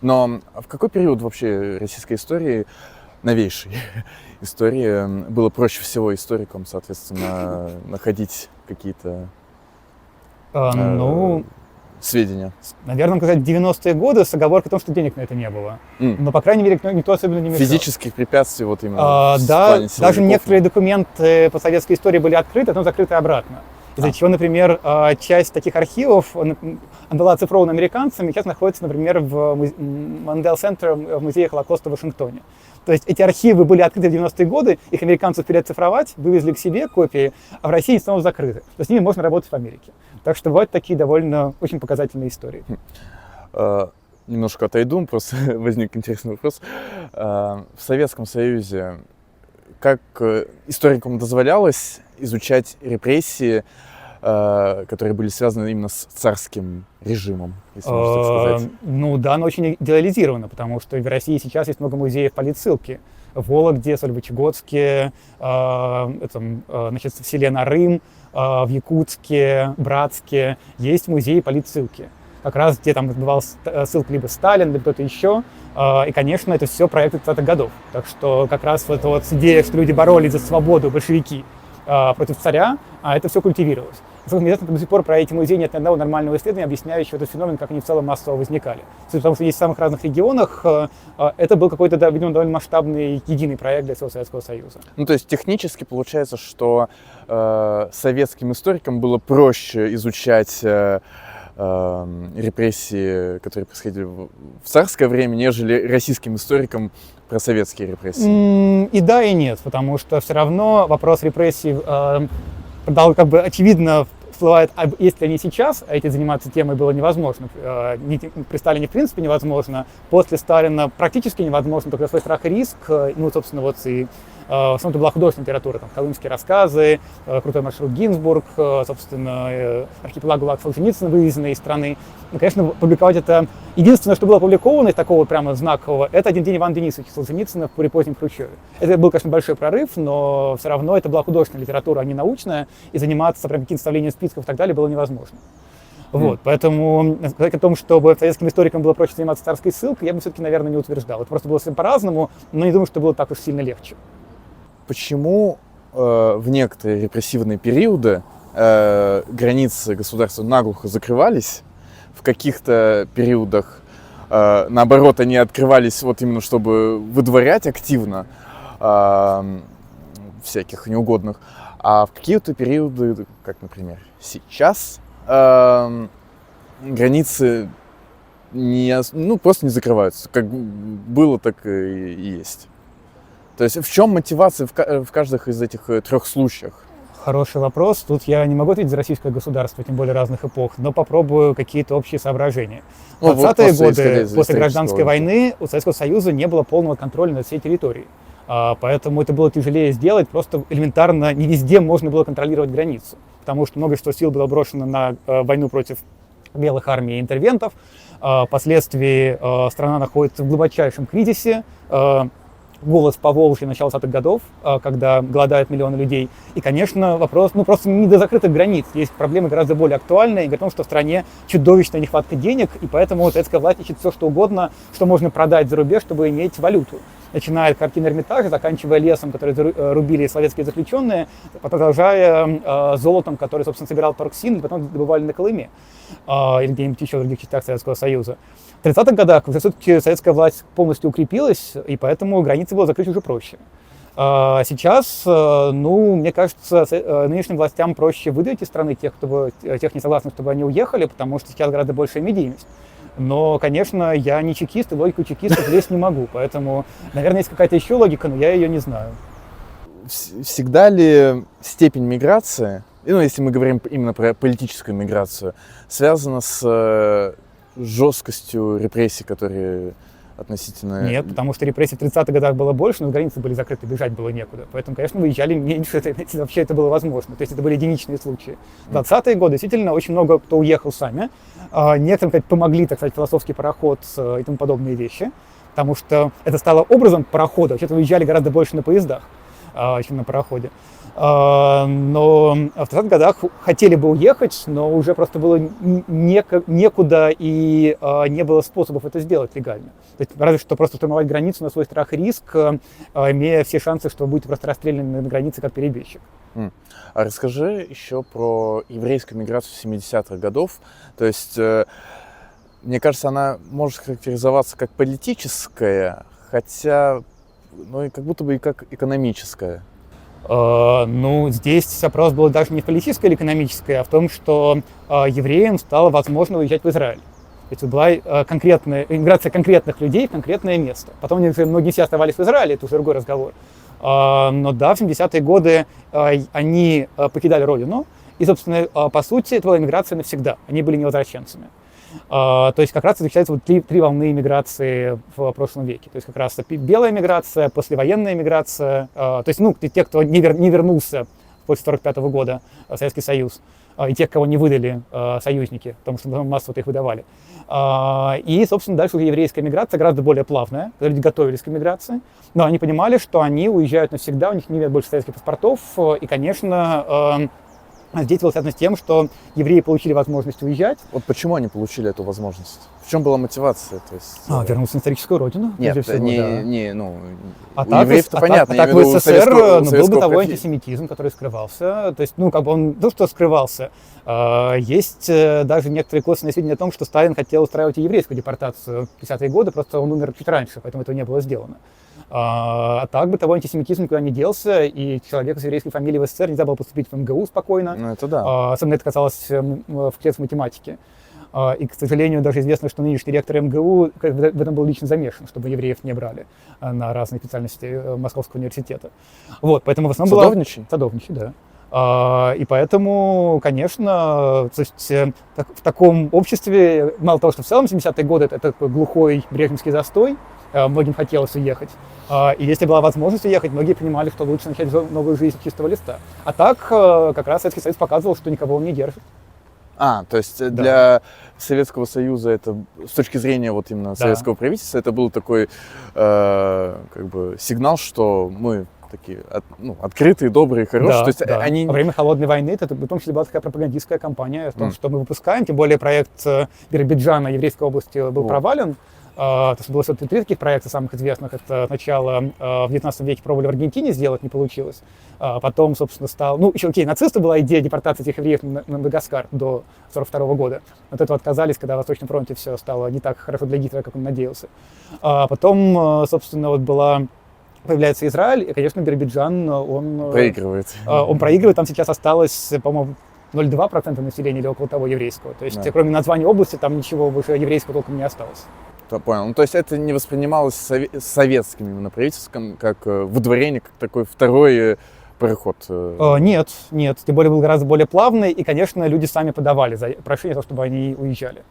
Но в какой период вообще российской истории, новейшей истории, было проще всего историкам, соответственно, находить какие-то сведения?
Наверное, сказать, 90-е годы с оговоркой о том, что денег на это не было. Но, по крайней мере, никто особенно не мешал.
Физических препятствий вот именно
да, даже некоторые документы по советской истории были открыты, но закрыты обратно. Из-за чего, например, часть таких архивов, она была оцифрована американцами, сейчас находится, например, в Мандел Центр в музее Холокоста в Вашингтоне. То есть эти архивы были открыты в 90-е годы, их американцы успели оцифровать, вывезли к себе копии, а в России они снова закрыты. То с ними можно работать в Америке. Так что бывают такие довольно очень показательные истории.
Немножко отойду, просто возник интересный вопрос. В Советском Союзе как историкам дозволялось изучать репрессии, которые были связаны именно с царским режимом, если можно так сказать?
Ну да, но очень идеализировано, потому что в России сейчас есть много музеев политссылки. В Вологде, Сольвычегодске, значит, в селе Нарым, в Якутске, Братске есть музеи политссылки. Как раз где там отбывал ссылку либо Сталин, либо кто-то еще. И, конечно, это все проекты 30-х годов. Так что как раз вот эта вот идея, что люди боролись за свободу, большевики, против царя, это все культивировалось. Насколько мне известно, до сих пор про эти музеи нет ни одного нормального исследования, объясняющего этот феномен, как они в целом массово возникали. Потому что есть в самых разных регионах, это был какой-то, видимо, довольно масштабный единый проект для всего Советского Союза.
Ну, то есть технически получается, что советским историкам было проще изучать репрессии, которые происходили в царское время, нежели российским историкам про советские репрессии?
И да, и нет, потому что все равно вопрос репрессий как бы очевидно всплывает, если они сейчас, а этим заниматься темой было невозможно. При Сталине в принципе невозможно, после Сталина практически невозможно, только свой страх и риск, ну, собственно, вот и в основном это была художественная литература, там, колымские рассказы, крутой маршрут Гинзбург, собственно, архипелаг ГУЛАГ Солженицына, вывезенный из страны. Ну, конечно, публиковать это... Единственное, что было опубликовано из такого прямо знакового, это «Один день Ивана Денисовича Солженицына при позднем Хрущеве». Это был, конечно, большой прорыв, но все равно это была художественная литература, а не научная, и заниматься прям каким-то составлением списков и так далее было невозможно. Вот, поэтому сказать о том, чтобы советским историкам было проще заниматься царской ссылкой, я бы все-таки, наверное, не утверждал. Это просто было совсем по-разному, но не думаю, что было так уж сильно легче.
Почему в некоторые репрессивные периоды границы государства наглухо закрывались, в каких-то периодах, наоборот, они открывались вот именно, чтобы выдворять активно всяких неугодных, а в какие-то периоды, как, например, сейчас, границы просто не закрываются. Как было, так и есть. То есть в чем мотивация в каждом из этих трех случаев?
Хороший вопрос. Тут я не могу ответить за российское государство, тем более разных эпох, но попробую какие-то общие соображения. В 20-е годы, после гражданской войны, у Советского Союза не было полного контроля над всей территорией. Поэтому это было тяжелее сделать, просто элементарно не везде можно было контролировать границу. Потому что многое сил было брошено на войну против белых армий и интервентов. Впоследствии страна находится в глубочайшем кризисе. голод в Поволжье начала 20-х годов, когда голодают миллионы людей. И, конечно, вопрос, просто не до закрытых границ. Есть проблемы гораздо более актуальные, о том, что в стране чудовищная нехватка денег, и поэтому советская власть ищет все, что угодно, что можно продать за рубеж, чтобы иметь валюту. Начиная от картин Эрмитажа, заканчивая лесом, который рубили советские заключенные, продолжая золотом, который, собственно, собирал Торксин, и потом добывали на Колыме или где-нибудь еще в других частях Советского Союза. В 30-х годах все-таки советская власть полностью укрепилась, и поэтому границы было закрыть уже проще. Сейчас, мне кажется, нынешним властям проще выдавить из страны тех не согласных, чтобы они уехали, потому что сейчас гораздо большая медийность. Но, конечно, я не чекист, и в логику чекистов лезть не могу, поэтому, наверное, есть какая-то еще логика, но я ее не знаю.
Всегда ли степень миграции, если мы говорим именно про политическую миграцию, связана с жесткостью репрессий, которые относительно...
Нет, потому что репрессий в 30-х годах было больше, но границы были закрыты, бежать было некуда. Поэтому, конечно, выезжали меньше, вообще это было возможно. То есть это были единичные случаи. В 20-е годы действительно очень много кто уехал сами. Некоторым, помогли, так сказать, философский пароход и тому подобные вещи. Потому что это стало образом парохода. Вообще-то выезжали гораздо больше на поездах, чем на пароходе. Но в 30-х годах хотели бы уехать, но уже просто было некуда и не было способов это сделать легально. То есть разве что просто штурмовать границу на свой страх и риск, имея все шансы, что будете просто расстреляны на границе как перебежчик.
А расскажи еще про еврейскую миграцию 70-х годов. То есть, мне кажется, она может характеризоваться как политическая, хотя, и как будто бы и как экономическая.
Здесь вопрос был даже не в политической или экономической, а в том, что евреям стало возможно уезжать в Израиль. То есть была иммиграция конкретных людей в конкретное место. Потом многие все оставались в Израиле, это уже другой разговор. Но да, в 70-е годы они покидали родину, и, собственно, по сути, это была иммиграция навсегда, они были невозвращенцами. То есть как раз отличаются три волны иммиграции в прошлом веке. То есть как раз белая миграция, послевоенная миграция, то есть те, кто не вернулся после 1945 года в Советский Союз, и тех, кого не выдали союзники, потому что массово их выдавали. И, собственно, дальше уже еврейская миграция гораздо более плавная, когда люди готовились к миграции, но они понимали, что они уезжают навсегда, у них не нет больше советских паспортов, и, конечно, здесь было связано с тем, что евреи получили возможность уезжать.
Вот почему они получили эту возможность? В чем была мотивация? То есть,
вернуться на историческую родину.
Нет,
всего,
у
так
евреев-то понятно.
Так в СССР был бытовой антисемитизм, который скрывался. То есть, он что скрывался. Есть даже некоторые косвенные сведения о том, что Сталин хотел устраивать и еврейскую депортацию в 50-е годы, просто он умер чуть раньше, поэтому этого не было сделано. А так бытовой антисемитизм никуда не делся, и человек с еврейской фамилией в СССР нельзя было поступить в МГУ спокойно.
Это да.
Особенно это касалось факультета математики. И, к сожалению, даже известно, что нынешний ректор МГУ в этом был лично замешан, чтобы евреев не брали на разные специальности Московского университета. Поэтому в основном Садовничий, да. И поэтому, конечно, то есть, в таком обществе, мало того, что в целом 70-е годы это такой глухой брежневский застой, многим хотелось уехать. И если была возможность уехать, многие понимали, что лучше начать новую жизнь с чистого листа. А так, как раз Советский Союз показывал, что никого он не держит.
То есть для Советского Союза это, с точки зрения именно советского правительства, это был такой сигнал, что мы такие открытые, добрые, хорошие. То есть они...
Во время Холодной войны это в том числе была такая пропагандистская кампания в том, что мы выпускаем, тем более проект Биробиджана, еврейской области, был провален. То есть было три таких проекта самых известных. Это сначала в 19 веке пробовали в Аргентине сделать, не получилось. Потом, собственно, нацисты была идея депортации этих евреев на Мадагаскар до 1942 года. От этого отказались, когда на Восточном фронте все стало не так хорошо для Гитлера, как он надеялся. Потом, собственно, появляется Израиль, и, конечно, Биробиджан, он
проигрывает.
Он проигрывает, там сейчас осталось, по-моему, 0,2% населения или около того еврейского. То есть, кроме названия области, там ничего больше еврейского толком не осталось.
Понял. То есть это не воспринималось советским именно правительством как выдворение, как такой второй пароход?
Нет. Тем более был гораздо более плавный, и, конечно, люди сами подавали прошение, чтобы они уезжали.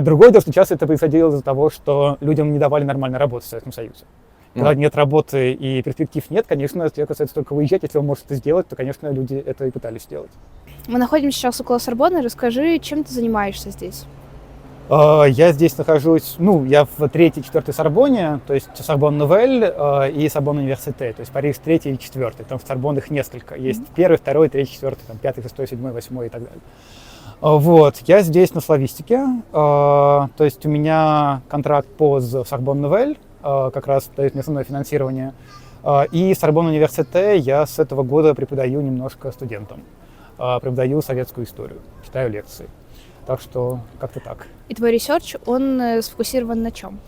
Другое дело, что часто это происходило из-за того, что людям не давали нормально работать в Советском Союзе. Когда нет работы и перспектив нет, конечно, человеку остается только выезжать. Если он может это сделать, то, конечно, люди это и пытались сделать.
Мы находимся сейчас около Сорбонны. Расскажи, чем ты занимаешься здесь?
Я здесь нахожусь, я в третьей и четвертой Сорбонне, то есть Сорбонн Новель и Сорбонн Университет, то есть Париж третий и четвертый, потому что Сорбонн их несколько, есть первый, второй, третий, четвертый, там, пятый, шестой, седьмой, восьмой и так далее. Вот, я здесь на славистике, то есть у меня контракт по Сорбонн Новель, как раз дает мне основное финансирование, и Сорбонн Университет я с этого года преподаю немножко студентам, преподаю советскую историю, читаю лекции. Так что как-то так.
И твой ресерч, он сфокусирован на чем?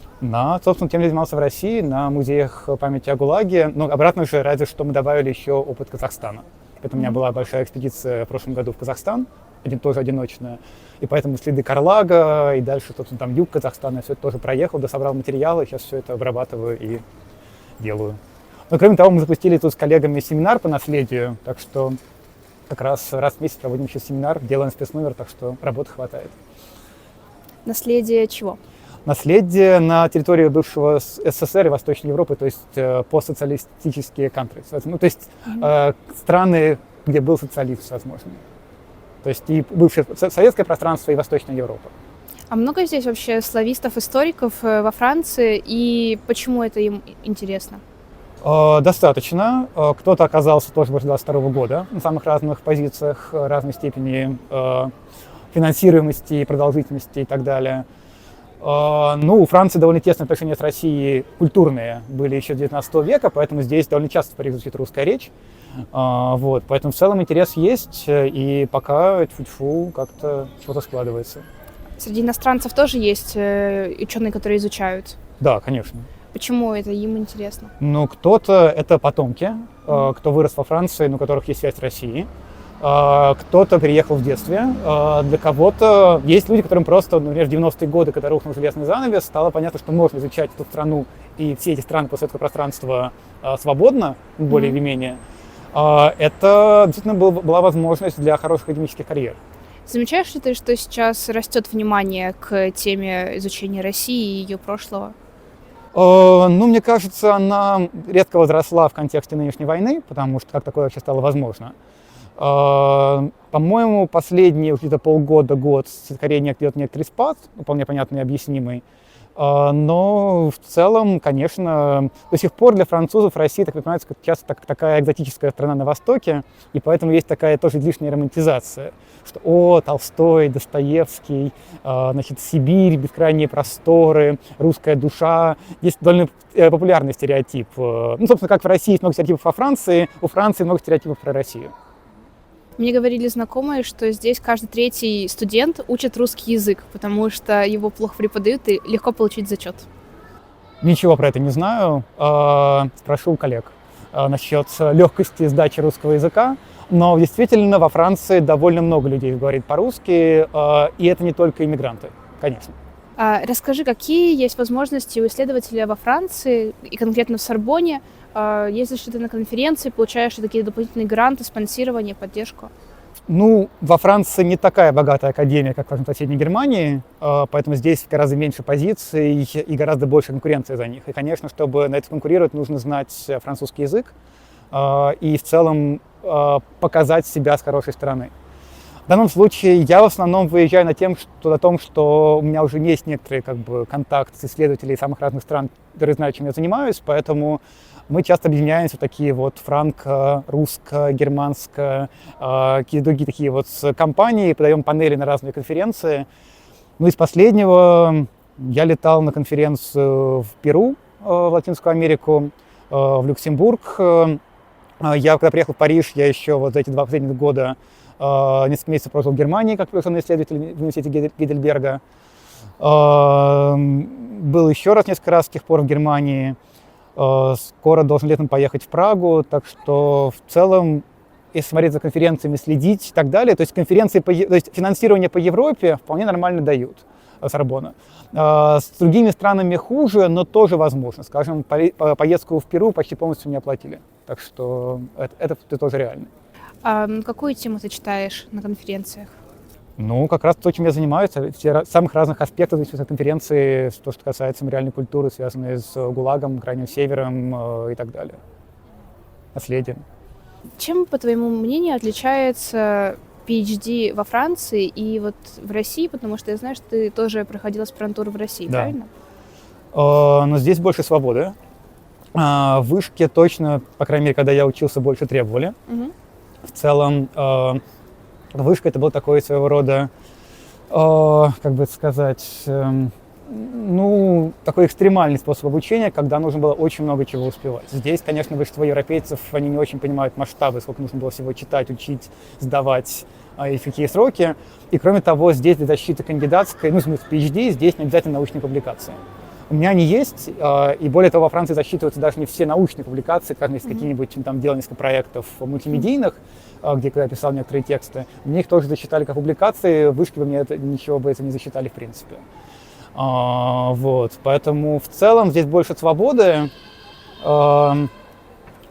Собственно, тем я занимался в России, на музеях памяти о ГУЛАГе. Но обратно же, разве что мы добавили еще опыт Казахстана. Это у меня была большая экспедиция в прошлом году в Казахстан, тоже одиночная. И поэтому следы Карлага, и дальше, собственно, там юг Казахстана, все это тоже проехал, дособрал материалы, сейчас все это обрабатываю и делаю. Но кроме того, мы запустили тут с коллегами семинар по наследию, так что как раз в месяц проводим еще семинар, делаем спецномер, так что работы хватает.
Наследие чего?
Наследие на территории бывшего СССР и Восточной Европы, то есть постсоциалистические countries, то есть страны, где был социализм, возможно. То есть и бывшее советское пространство, и Восточная Европа.
А много здесь вообще славистов, историков во Франции, и почему это им интересно?
Достаточно. Кто-то оказался тоже после 22 года на самых разных позициях, разной степени финансируемости, продолжительности и так далее. У Франции довольно тесные отношения с Россией, культурные, были еще 19 века, поэтому здесь довольно часто в Париже звучит русская речь. Поэтому в целом интерес есть, и пока тьфу-тьфу как-то что-то складывается.
Среди иностранцев тоже есть ученые, которые изучают?
Да, конечно.
Почему это им интересно?
Кто-то это потомки, кто вырос во Франции, у которых есть связь с Россией. Кто-то приехал в детстве. Для кого-то есть люди, которым просто, например, в 90-е годы, когда рухнул железный занавес, стало понятно, что можно изучать эту страну и все эти страны постсоветского пространства свободно, более или менее. Это действительно была возможность для хороших академических карьер.
Замечаешь ли ты, что сейчас растет внимание к теме изучения России и ее прошлого?
Мне кажется, она редко возросла в контексте нынешней войны, потому что как такое вообще стало возможно. По-моему, последние где-то полгода-год скорее некоторый спад, вполне понятный и объяснимый. Но в целом, конечно, до сих пор для французов Россия так воспринимается как часто такая экзотическая страна на Востоке, и поэтому есть такая тоже излишняя романтизация, что Толстой, Достоевский, Сибирь, бескрайние просторы, русская душа. Есть довольно популярный стереотип. Собственно, как в России есть много стереотипов во Франции, у Франции много стереотипов про Россию.
Мне говорили знакомые, что здесь каждый третий студент учит русский язык, потому что его плохо преподают и легко получить зачет.
Ничего про это не знаю. Спрошу у коллег насчет легкости сдачи русского языка. Но действительно во Франции довольно много людей говорит по-русски, и это не только иммигранты, конечно.
Расскажи, какие есть возможности у исследователя во Франции, и конкретно в Сорбонне? Ездишь ли ты на конференции, получаешь ли такие дополнительные гранты, спонсирование, поддержку?
Во Франции не такая богатая академия, как в соседней Германии, поэтому здесь гораздо меньше позиций и гораздо больше конкуренции за них. И, конечно, чтобы на это конкурировать, нужно знать французский язык и в целом показать себя с хорошей стороны. В данном случае я в основном выезжаю на том, что у меня уже есть некоторый контакт с исследователями самых разных стран, которые знают, чем я занимаюсь, поэтому мы часто объединяемся в такие франко, русско, германско, какие-то другие такие компании, подаем панели на разные конференции. Из последнего я летал на конференцию в Перу, в Латинскую Америку, в Люксембург. Я, когда приехал в Париж, я еще за эти 2 последних года несколько месяцев прожил в Германии как приглашенный исследователь в университете Гейдельберга. Был еще несколько раз с тех пор в Германии. Скоро должен летом поехать в Прагу, так что в целом, если смотреть за конференциями, следить и так далее, то есть финансирование по Европе вполне нормально дают Сорбонна. С другими странами хуже, но тоже возможно. Скажем, поездку в Перу почти полностью не оплатили, так что это тоже реально.
Какую тему ты читаешь на конференциях?
Как раз то, чем я занимаюсь, самых разных аспектов конференции, то, что касается мемориальной культуры, связанные с ГУЛАГом, Крайним Севером и так далее, наследием.
Чем, по твоему мнению, отличается PhD во Франции и вот в России, потому что я знаю, что ты тоже проходил аспирантуру в России,
Да.
правильно?
Но здесь больше свободы. В вышке точно, по крайней мере, когда я учился, больше требовали.
Мгм.
В целом, вышка это был такой своего рода, как бы это сказать, ну, такой экстремальный способ обучения, когда нужно было очень много чего успевать. Здесь, конечно, большинство европейцев, они не очень понимают масштабы, сколько нужно было всего читать, учить, сдавать и в какие сроки. И кроме того, здесь для защиты кандидатской, ну, в смысле PhD, здесь не обязательно научные публикации. У меня они есть, и более того, во Франции засчитываются даже не все научные публикации, как есть какие-нибудь, там, делал несколько проектов мультимедийных, где я писал некоторые тексты. Мне их тоже засчитали как публикации, в вышке бы мне ничего бы это не засчитали в принципе. Вот, поэтому в целом здесь больше свободы,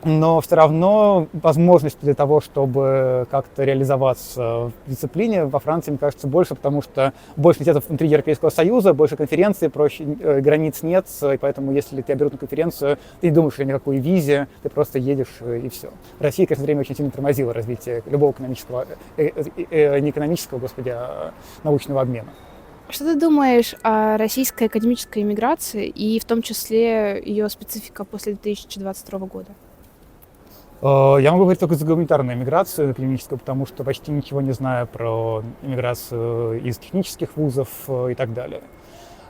но все равно возможность для того, чтобы как-то реализоваться в дисциплине во Франции, мне кажется, больше, потому что больше университетов внутри Европейского Союза, больше конференций, проще, границ нет, и поэтому если тебя берут на конференцию, ты не думаешь о никакой визе, ты просто едешь и все. В России, конечно, время очень сильно тормозило развитие любого экономического, не экономического, господи, а научного обмена.
Что ты думаешь о российской академической иммиграции и в том числе ее специфика после 2022 года?
Я могу говорить только за гуманитарную иммиграцию академическую, потому что почти ничего не знаю про иммиграцию из технических вузов и так далее.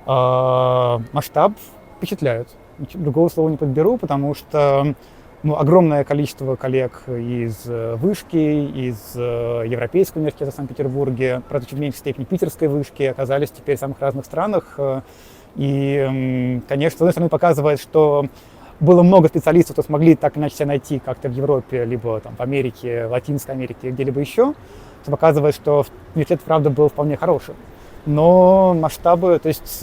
Масштаб впечатляет. Другого слова не подберу, потому что огромное количество коллег из вышки, из Европейского университета в Санкт-Петербурге, правда, чуть в меньшей степени питерской вышки, оказались теперь в самых разных странах. И, конечно, с одной стороны, показывает, что было много специалистов, кто смогли так или иначе себя найти как-то в Европе, либо там, в Америке, в Латинской Америке, где-либо еще. Это показывает, что университет, правда, был вполне хорошим. Но масштабы, то есть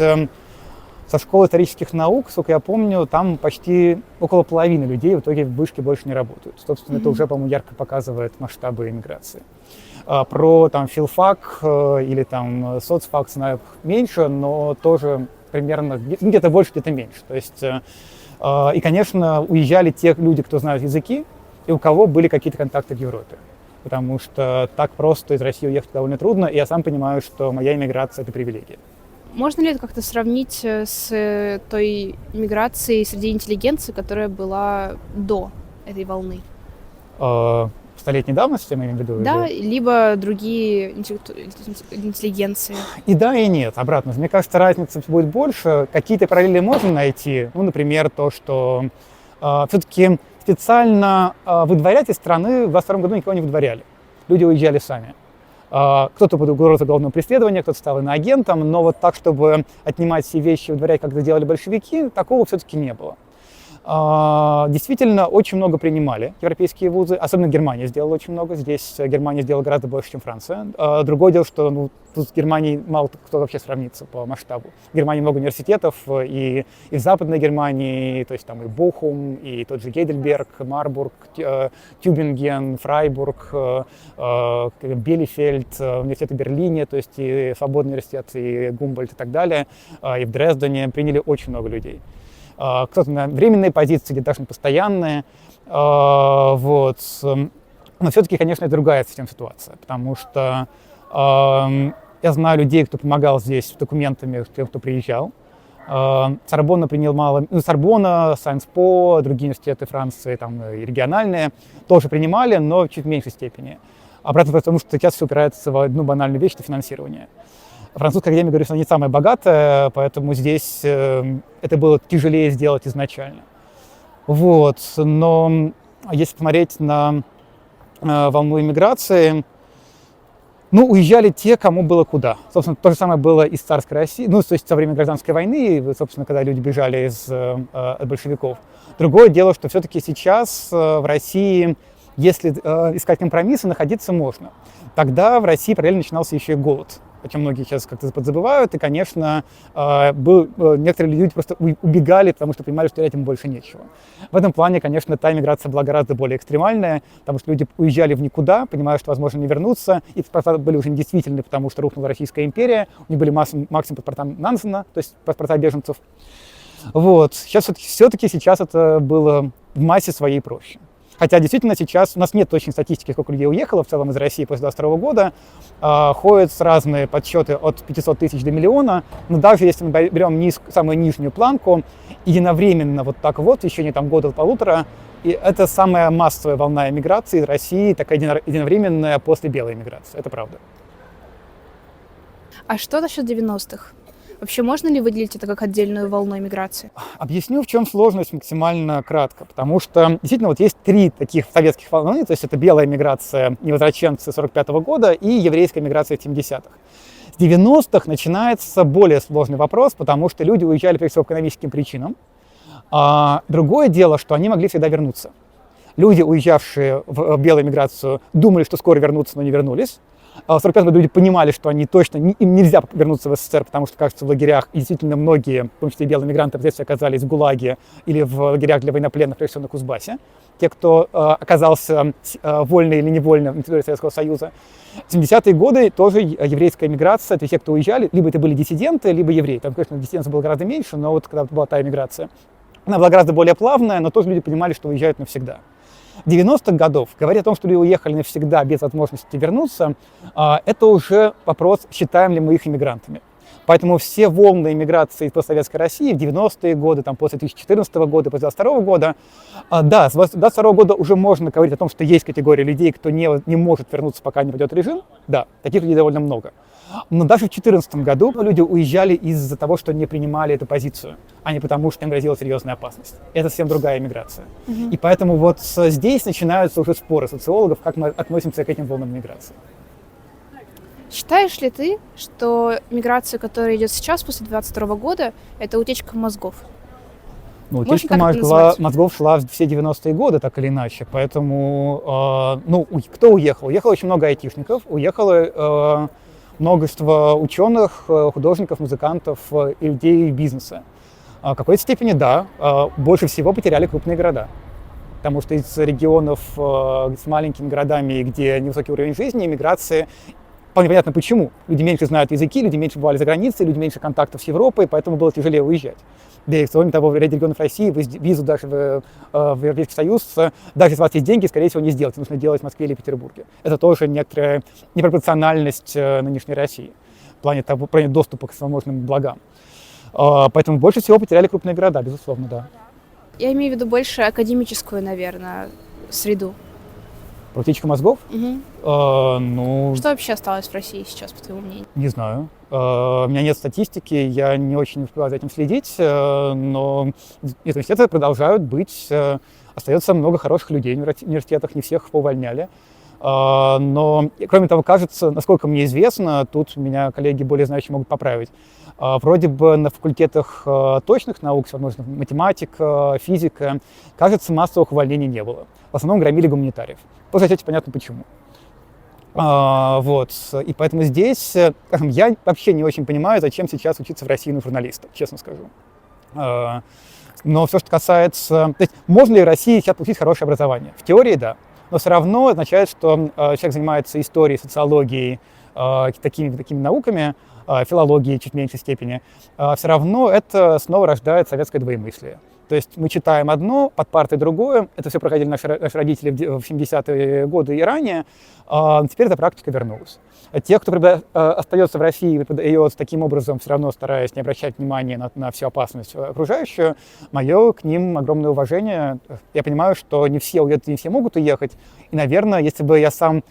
со школы исторических наук, сколько я помню, там почти около половины людей в итоге в вышке больше не работают. Собственно, это уже, по-моему, ярко показывает масштабы иммиграции. Про там филфак или там соцфак знаю меньше, но тоже примерно где-то больше, где-то меньше. То есть, и, конечно, уезжали те люди, кто знают языки, и у кого были какие-то контакты в Европе. Потому что так просто из России уехать довольно трудно, и я сам понимаю, что моя иммиграция – это привилегия.
Можно ли это как-то сравнить с той миграцией среди интеллигенции, которая была до этой волны?
Столетней давности, мы имеем в виду?
Да, либо другие интеллигенции.
И да, и нет, обратно. Мне кажется, разница будет больше. Какие-то параллели можно найти. Ну, например, то, что все-таки специально выдворять из страны в 22 году никого не выдворяли. Люди уезжали сами. Кто-то под угрозой уголовного преследования, кто-то стал иноагентом, но вот так, чтобы отнимать все вещи и выдворять, как это делали большевики, такого все-таки не было. Действительно, очень много принимали европейские вузы, особенно Германия сделала очень много. Здесь Германия сделала гораздо больше, чем Франция. Другое дело, что тут с Германией мало кто вообще сравнится по масштабу. В Германии много университетов, и в Западной Германии, то есть там и Бохум, и тот же Гейдельберг, Марбург, Тюбинген, Фрайбург, Белефельд, университеты в Берлине, то есть и Свободный университет, и Гумбольдт и так далее, и в Дрездене приняли очень много людей. Кто-то на временные позиции, где даже не постоянные. Вот. Но все-таки, конечно, это другая совсем ситуация, потому что я знаю людей, кто помогал здесь с документами, кто приезжал. Сорбонна принял мало, Сорбонна, Сайнс-По, другие университеты Франции, там, и региональные, тоже принимали, но в чуть меньшей степени. Обратно потому, что сейчас все упирается в одну банальную вещь – это финансирование. Французская академия, говорю, что она не самая богатая, поэтому здесь это было тяжелее сделать изначально. Вот. Но если посмотреть на волну иммиграции, уезжали те, кому было куда. Собственно, то же самое было и с царской Россией, то есть со времени гражданской войны, собственно, когда люди бежали от большевиков. Другое дело, что все-таки сейчас в России, если искать компромиссы, находиться можно. Тогда в России параллельно начинался еще и голод, о чем многие сейчас как-то подзабывают, и, конечно, некоторые люди просто убегали, потому что понимали, что терять им больше нечего. В этом плане, конечно, та миграция была гораздо более экстремальная, потому что люди уезжали в никуда, понимая, что, возможно, не вернутся, и паспорта были уже недействительны, потому что рухнула Российская империя, у них были максимум паспорта Нансена, то есть паспорта беженцев. Вот. Сейчас все-таки сейчас это было в массе своей проще. Хотя действительно сейчас у нас нет точной статистики, сколько людей уехало в целом из России после 2022 года. Ходят разные подсчеты от 500 тысяч до миллиона. Но даже если мы берем самую нижнюю планку, единовременно вот так вот, в течение года-полутора, и это самая массовая волна эмиграции из России, такая единовременная после белой эмиграции. Это правда.
А что насчет 90-х? Вообще можно ли выделить это как отдельную волну эмиграции?
Объясню, в чем сложность максимально кратко, потому что действительно вот есть три таких советских волны, то есть это белая эмиграция, невозвращенцы 45 года и еврейская эмиграция в 70-х. С 90-х начинается более сложный вопрос, потому что люди уезжали прежде всего по экономическим причинам. Другое дело, что они могли всегда вернуться. Люди, уезжавшие в белую эмиграцию, думали, что скоро вернутся, но не вернулись. В 1945 году люди понимали, что они точно, им нельзя вернуться в СССР, потому что, кажется, в лагерях, и действительно многие, в том числе и белые мигранты, впоследствии оказались в ГУЛАГе или в лагерях для военнопленных, прежде всего на Кузбассе. Те, кто оказался вольно или невольно на территории Советского Союза. В 70-е годы тоже еврейская эмиграция, то есть те, кто уезжали, либо это были диссиденты, либо евреи. Там, конечно, диссидентов было гораздо меньше, но вот когда была та эмиграция, она была гораздо более плавная, но тоже люди понимали, что уезжают навсегда. 90-х годов, говоря о том, что люди уехали навсегда без возможности вернуться, это уже вопрос, считаем ли мы их иммигрантами. Поэтому все волны иммиграции из постсоветской России в 90-е годы, там, после 2014 года, после 2022 года, да, с 2022 года уже можно говорить о том, что есть категория людей, кто не может вернуться, пока не придет режим. Да, таких людей довольно много. Но даже в 2014 году люди уезжали из-за того, что не принимали эту позицию, а не потому, что им грозила серьезная опасность. Это совсем другая миграция. И поэтому вот здесь начинаются уже споры социологов, как мы относимся к этим волнам миграции.
Считаешь ли ты, что миграция, которая идет сейчас, после 2022 года, это утечка мозгов?
Ну, утечка мозгов шла все 90-е годы, так или иначе. Поэтому, кто уехал? Уехало очень много айтишников, уехало множество ученых, художников, музыкантов и людей бизнеса. В какой-то степени, да, больше всего потеряли крупные города. Потому что из регионов с маленькими городами, где невысокий уровень жизни, миграции, вполне понятно почему. Люди меньше знают языки, люди меньше бывали за границей, люди меньше контактов с Европой, поэтому было тяжелее уезжать. Да и кроме того, в ряде регионов России визу даже в Европейский Союз, даже если у вас есть деньги, скорее всего, не сделать. Нужно делать в Москве или Петербурге. Это тоже некоторая непропорциональность нынешней России в плане доступа к возможным благам. Поэтому больше всего потеряли крупные города, безусловно, да.
Я имею в виду больше академическую, наверное, среду.
Утечка мозгов?
Что вообще осталось в России сейчас, по твоему мнению?
Не знаю. У меня нет статистики, я не очень успеваю за этим следить, но университеты продолжают быть, остается много хороших людей в университетах, не всех увольняли. Но, кроме того, кажется, насколько мне известно, тут меня коллеги более знающие могут поправить, вроде бы на факультетах точных наук, возможно, математика, физика, кажется, массовых увольнений не было. В основном громили гуманитариев. После этого понятно почему. И поэтому здесь я вообще не очень понимаю, зачем сейчас учиться в России на журналиста, честно скажу. Но все, что касается... То есть, можно ли в России сейчас получить хорошее образование? В теории, да. Но все равно означает, что человек занимается историей, социологией, такими науками, филологией чуть в меньшей степени, все равно это снова рождает советское двоемыслие. То есть мы читаем одно, под партой другое. Это все проходили наши родители в 70-е годы и ранее. Теперь эта практика вернулась. Те, кто остается в России и преподает таким образом, все равно стараясь не обращать внимания на всю опасность окружающую, мое к ним огромное уважение. Я понимаю, что не все уедут, не все могут уехать. И, наверное, если бы я сам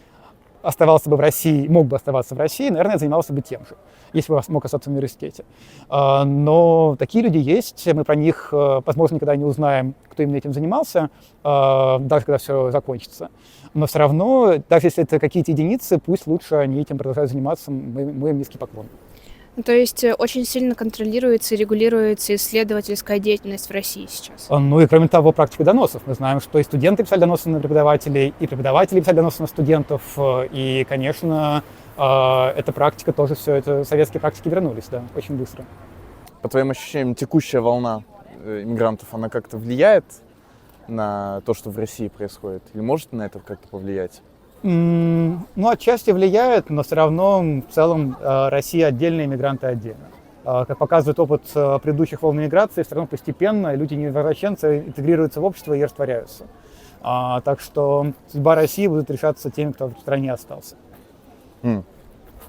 оставался бы в России, мог бы оставаться в России, наверное, я занимался бы тем же, если бы мог остаться в университете. Но такие люди есть, мы про них, возможно, никогда не узнаем, кто именно этим занимался, даже когда все закончится. Но все равно, даже если это какие-то единицы, пусть лучше они этим продолжают заниматься, мы им низкий поклон.
То есть очень сильно контролируется и регулируется исследовательская деятельность в России сейчас.
И кроме того, практика доносов. Мы знаем, что и студенты писали доносы на преподавателей, и преподаватели писали доносы на студентов. И, конечно, эта практика тоже, все это, советские практики вернулись, да, очень быстро.
По твоим ощущениям, текущая волна иммигрантов, она как-то влияет на то, что в России происходит? Или может на это как-то повлиять?
Отчасти влияет, но все равно в целом Россия отдельно, иммигранты отдельно. Как показывает опыт предыдущих волн миграции, все равно постепенно люди-невозвращенцы интегрируются в общество и растворяются. Так что судьба России будет решаться теми, кто в стране остался.
М.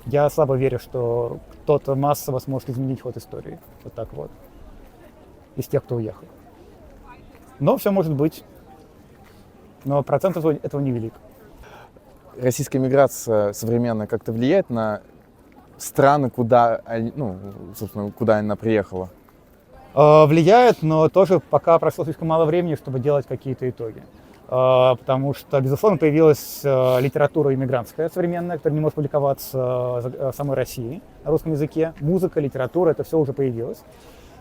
Я слабо верю, что кто-то массово сможет изменить ход истории. Вот так вот. Из тех, кто уехал. Но все может быть. Но процент этого невелик.
Российская миграция современная как-то влияет на страны, куда, собственно, куда она приехала?
Влияет, но тоже пока прошло слишком мало времени, чтобы делать какие-то итоги. Потому что, безусловно, появилась литература иммигрантская современная, которая не может публиковаться в самой России на русском языке. Музыка, литература, это все уже появилось.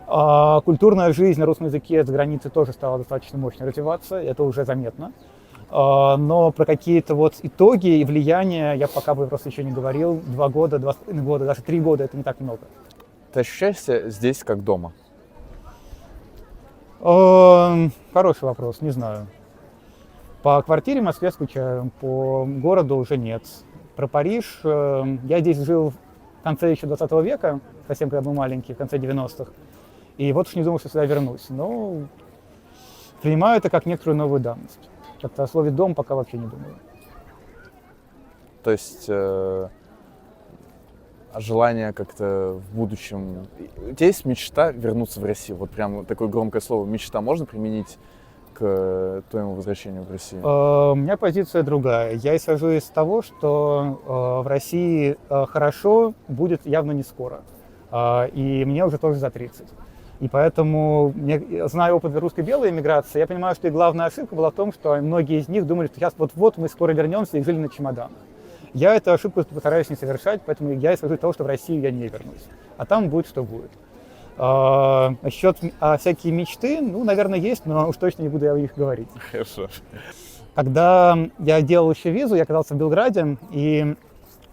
Культурная жизнь на русском языке за границей тоже стала достаточно мощно развиваться, это уже заметно. Но про какие-то вот итоги и влияния я пока бы просто еще не говорил. 2 года, 2,5 года, даже 3 года — это не так много.
Ты ощущаешь себя здесь как дома?
Хороший вопрос, не знаю. По квартире в Москве скучаю, по городу уже нет. Про Париж я здесь жил в конце еще 20 века, совсем когда был маленький, в конце 90-х. И вот уж не думал, что сюда вернусь. Но принимаю это как некоторую новую данность. Как-то о слове «дом» пока вообще не думаю.
То есть желание как-то в будущем... У тебя есть мечта вернуться в Россию? Вот прям такое громкое слово «мечта» можно применить к твоему возвращению в Россию?
У меня позиция другая. Я исхожу из того, что в России хорошо будет явно не скоро. И мне уже тоже за 30. И поэтому, зная опыт русской белой эмиграции, я понимаю, что и главная ошибка была в том, что многие из них думали, что сейчас вот-вот мы скоро вернемся и жили на чемоданах. Я эту ошибку постараюсь не совершать, поэтому я исхожу из того, что в Россию я не вернусь. А там будет, что будет. Насчет всякие мечты, наверное, есть, но уж точно не буду я о них говорить.
Хорошо.
Когда я делал еще визу, я оказался в Белграде и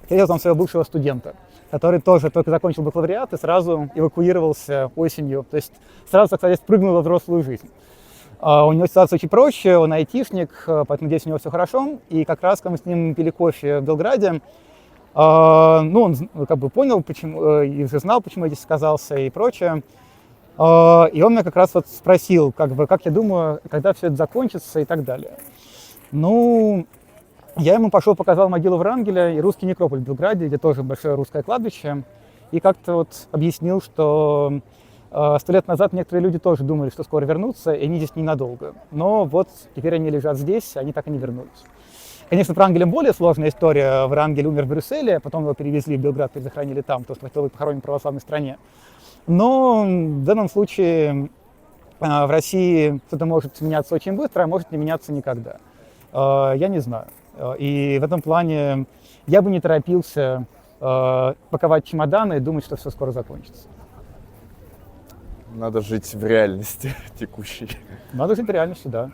встретил там своего бывшего студента, который тоже только закончил бакалавриат и сразу эвакуировался осенью, то есть сразу, так сказать, спрыгнул во взрослую жизнь. У него ситуация очень проще, он айтишник, поэтому надеюсь, у него все хорошо. И как раз, когда мы с ним пили кофе в Белграде, он как бы понял, почему, и уже знал, почему я здесь оказался и прочее. И он меня как раз вот спросил, как я думаю, когда все это закончится и так далее. Я ему показал могилу Врангеля и русский некрополь в Белграде, где тоже большое русское кладбище, и как-то вот объяснил, что 100 лет назад некоторые люди тоже думали, что скоро вернутся, и они здесь ненадолго. Но вот теперь они лежат здесь, они так и не вернулись. Конечно, с Врангелем более сложная история. Врангель умер в Брюсселе, потом его перевезли в Белград, перезахоронили там, потому что хотел быть похоронен в православной стране. Но в данном случае в России что-то может меняться очень быстро, а может не меняться никогда. Я не знаю. И в этом плане я бы не торопился паковать чемоданы и думать, что все скоро закончится.
Надо жить в реальности текущей.
Надо жить в реальности, да.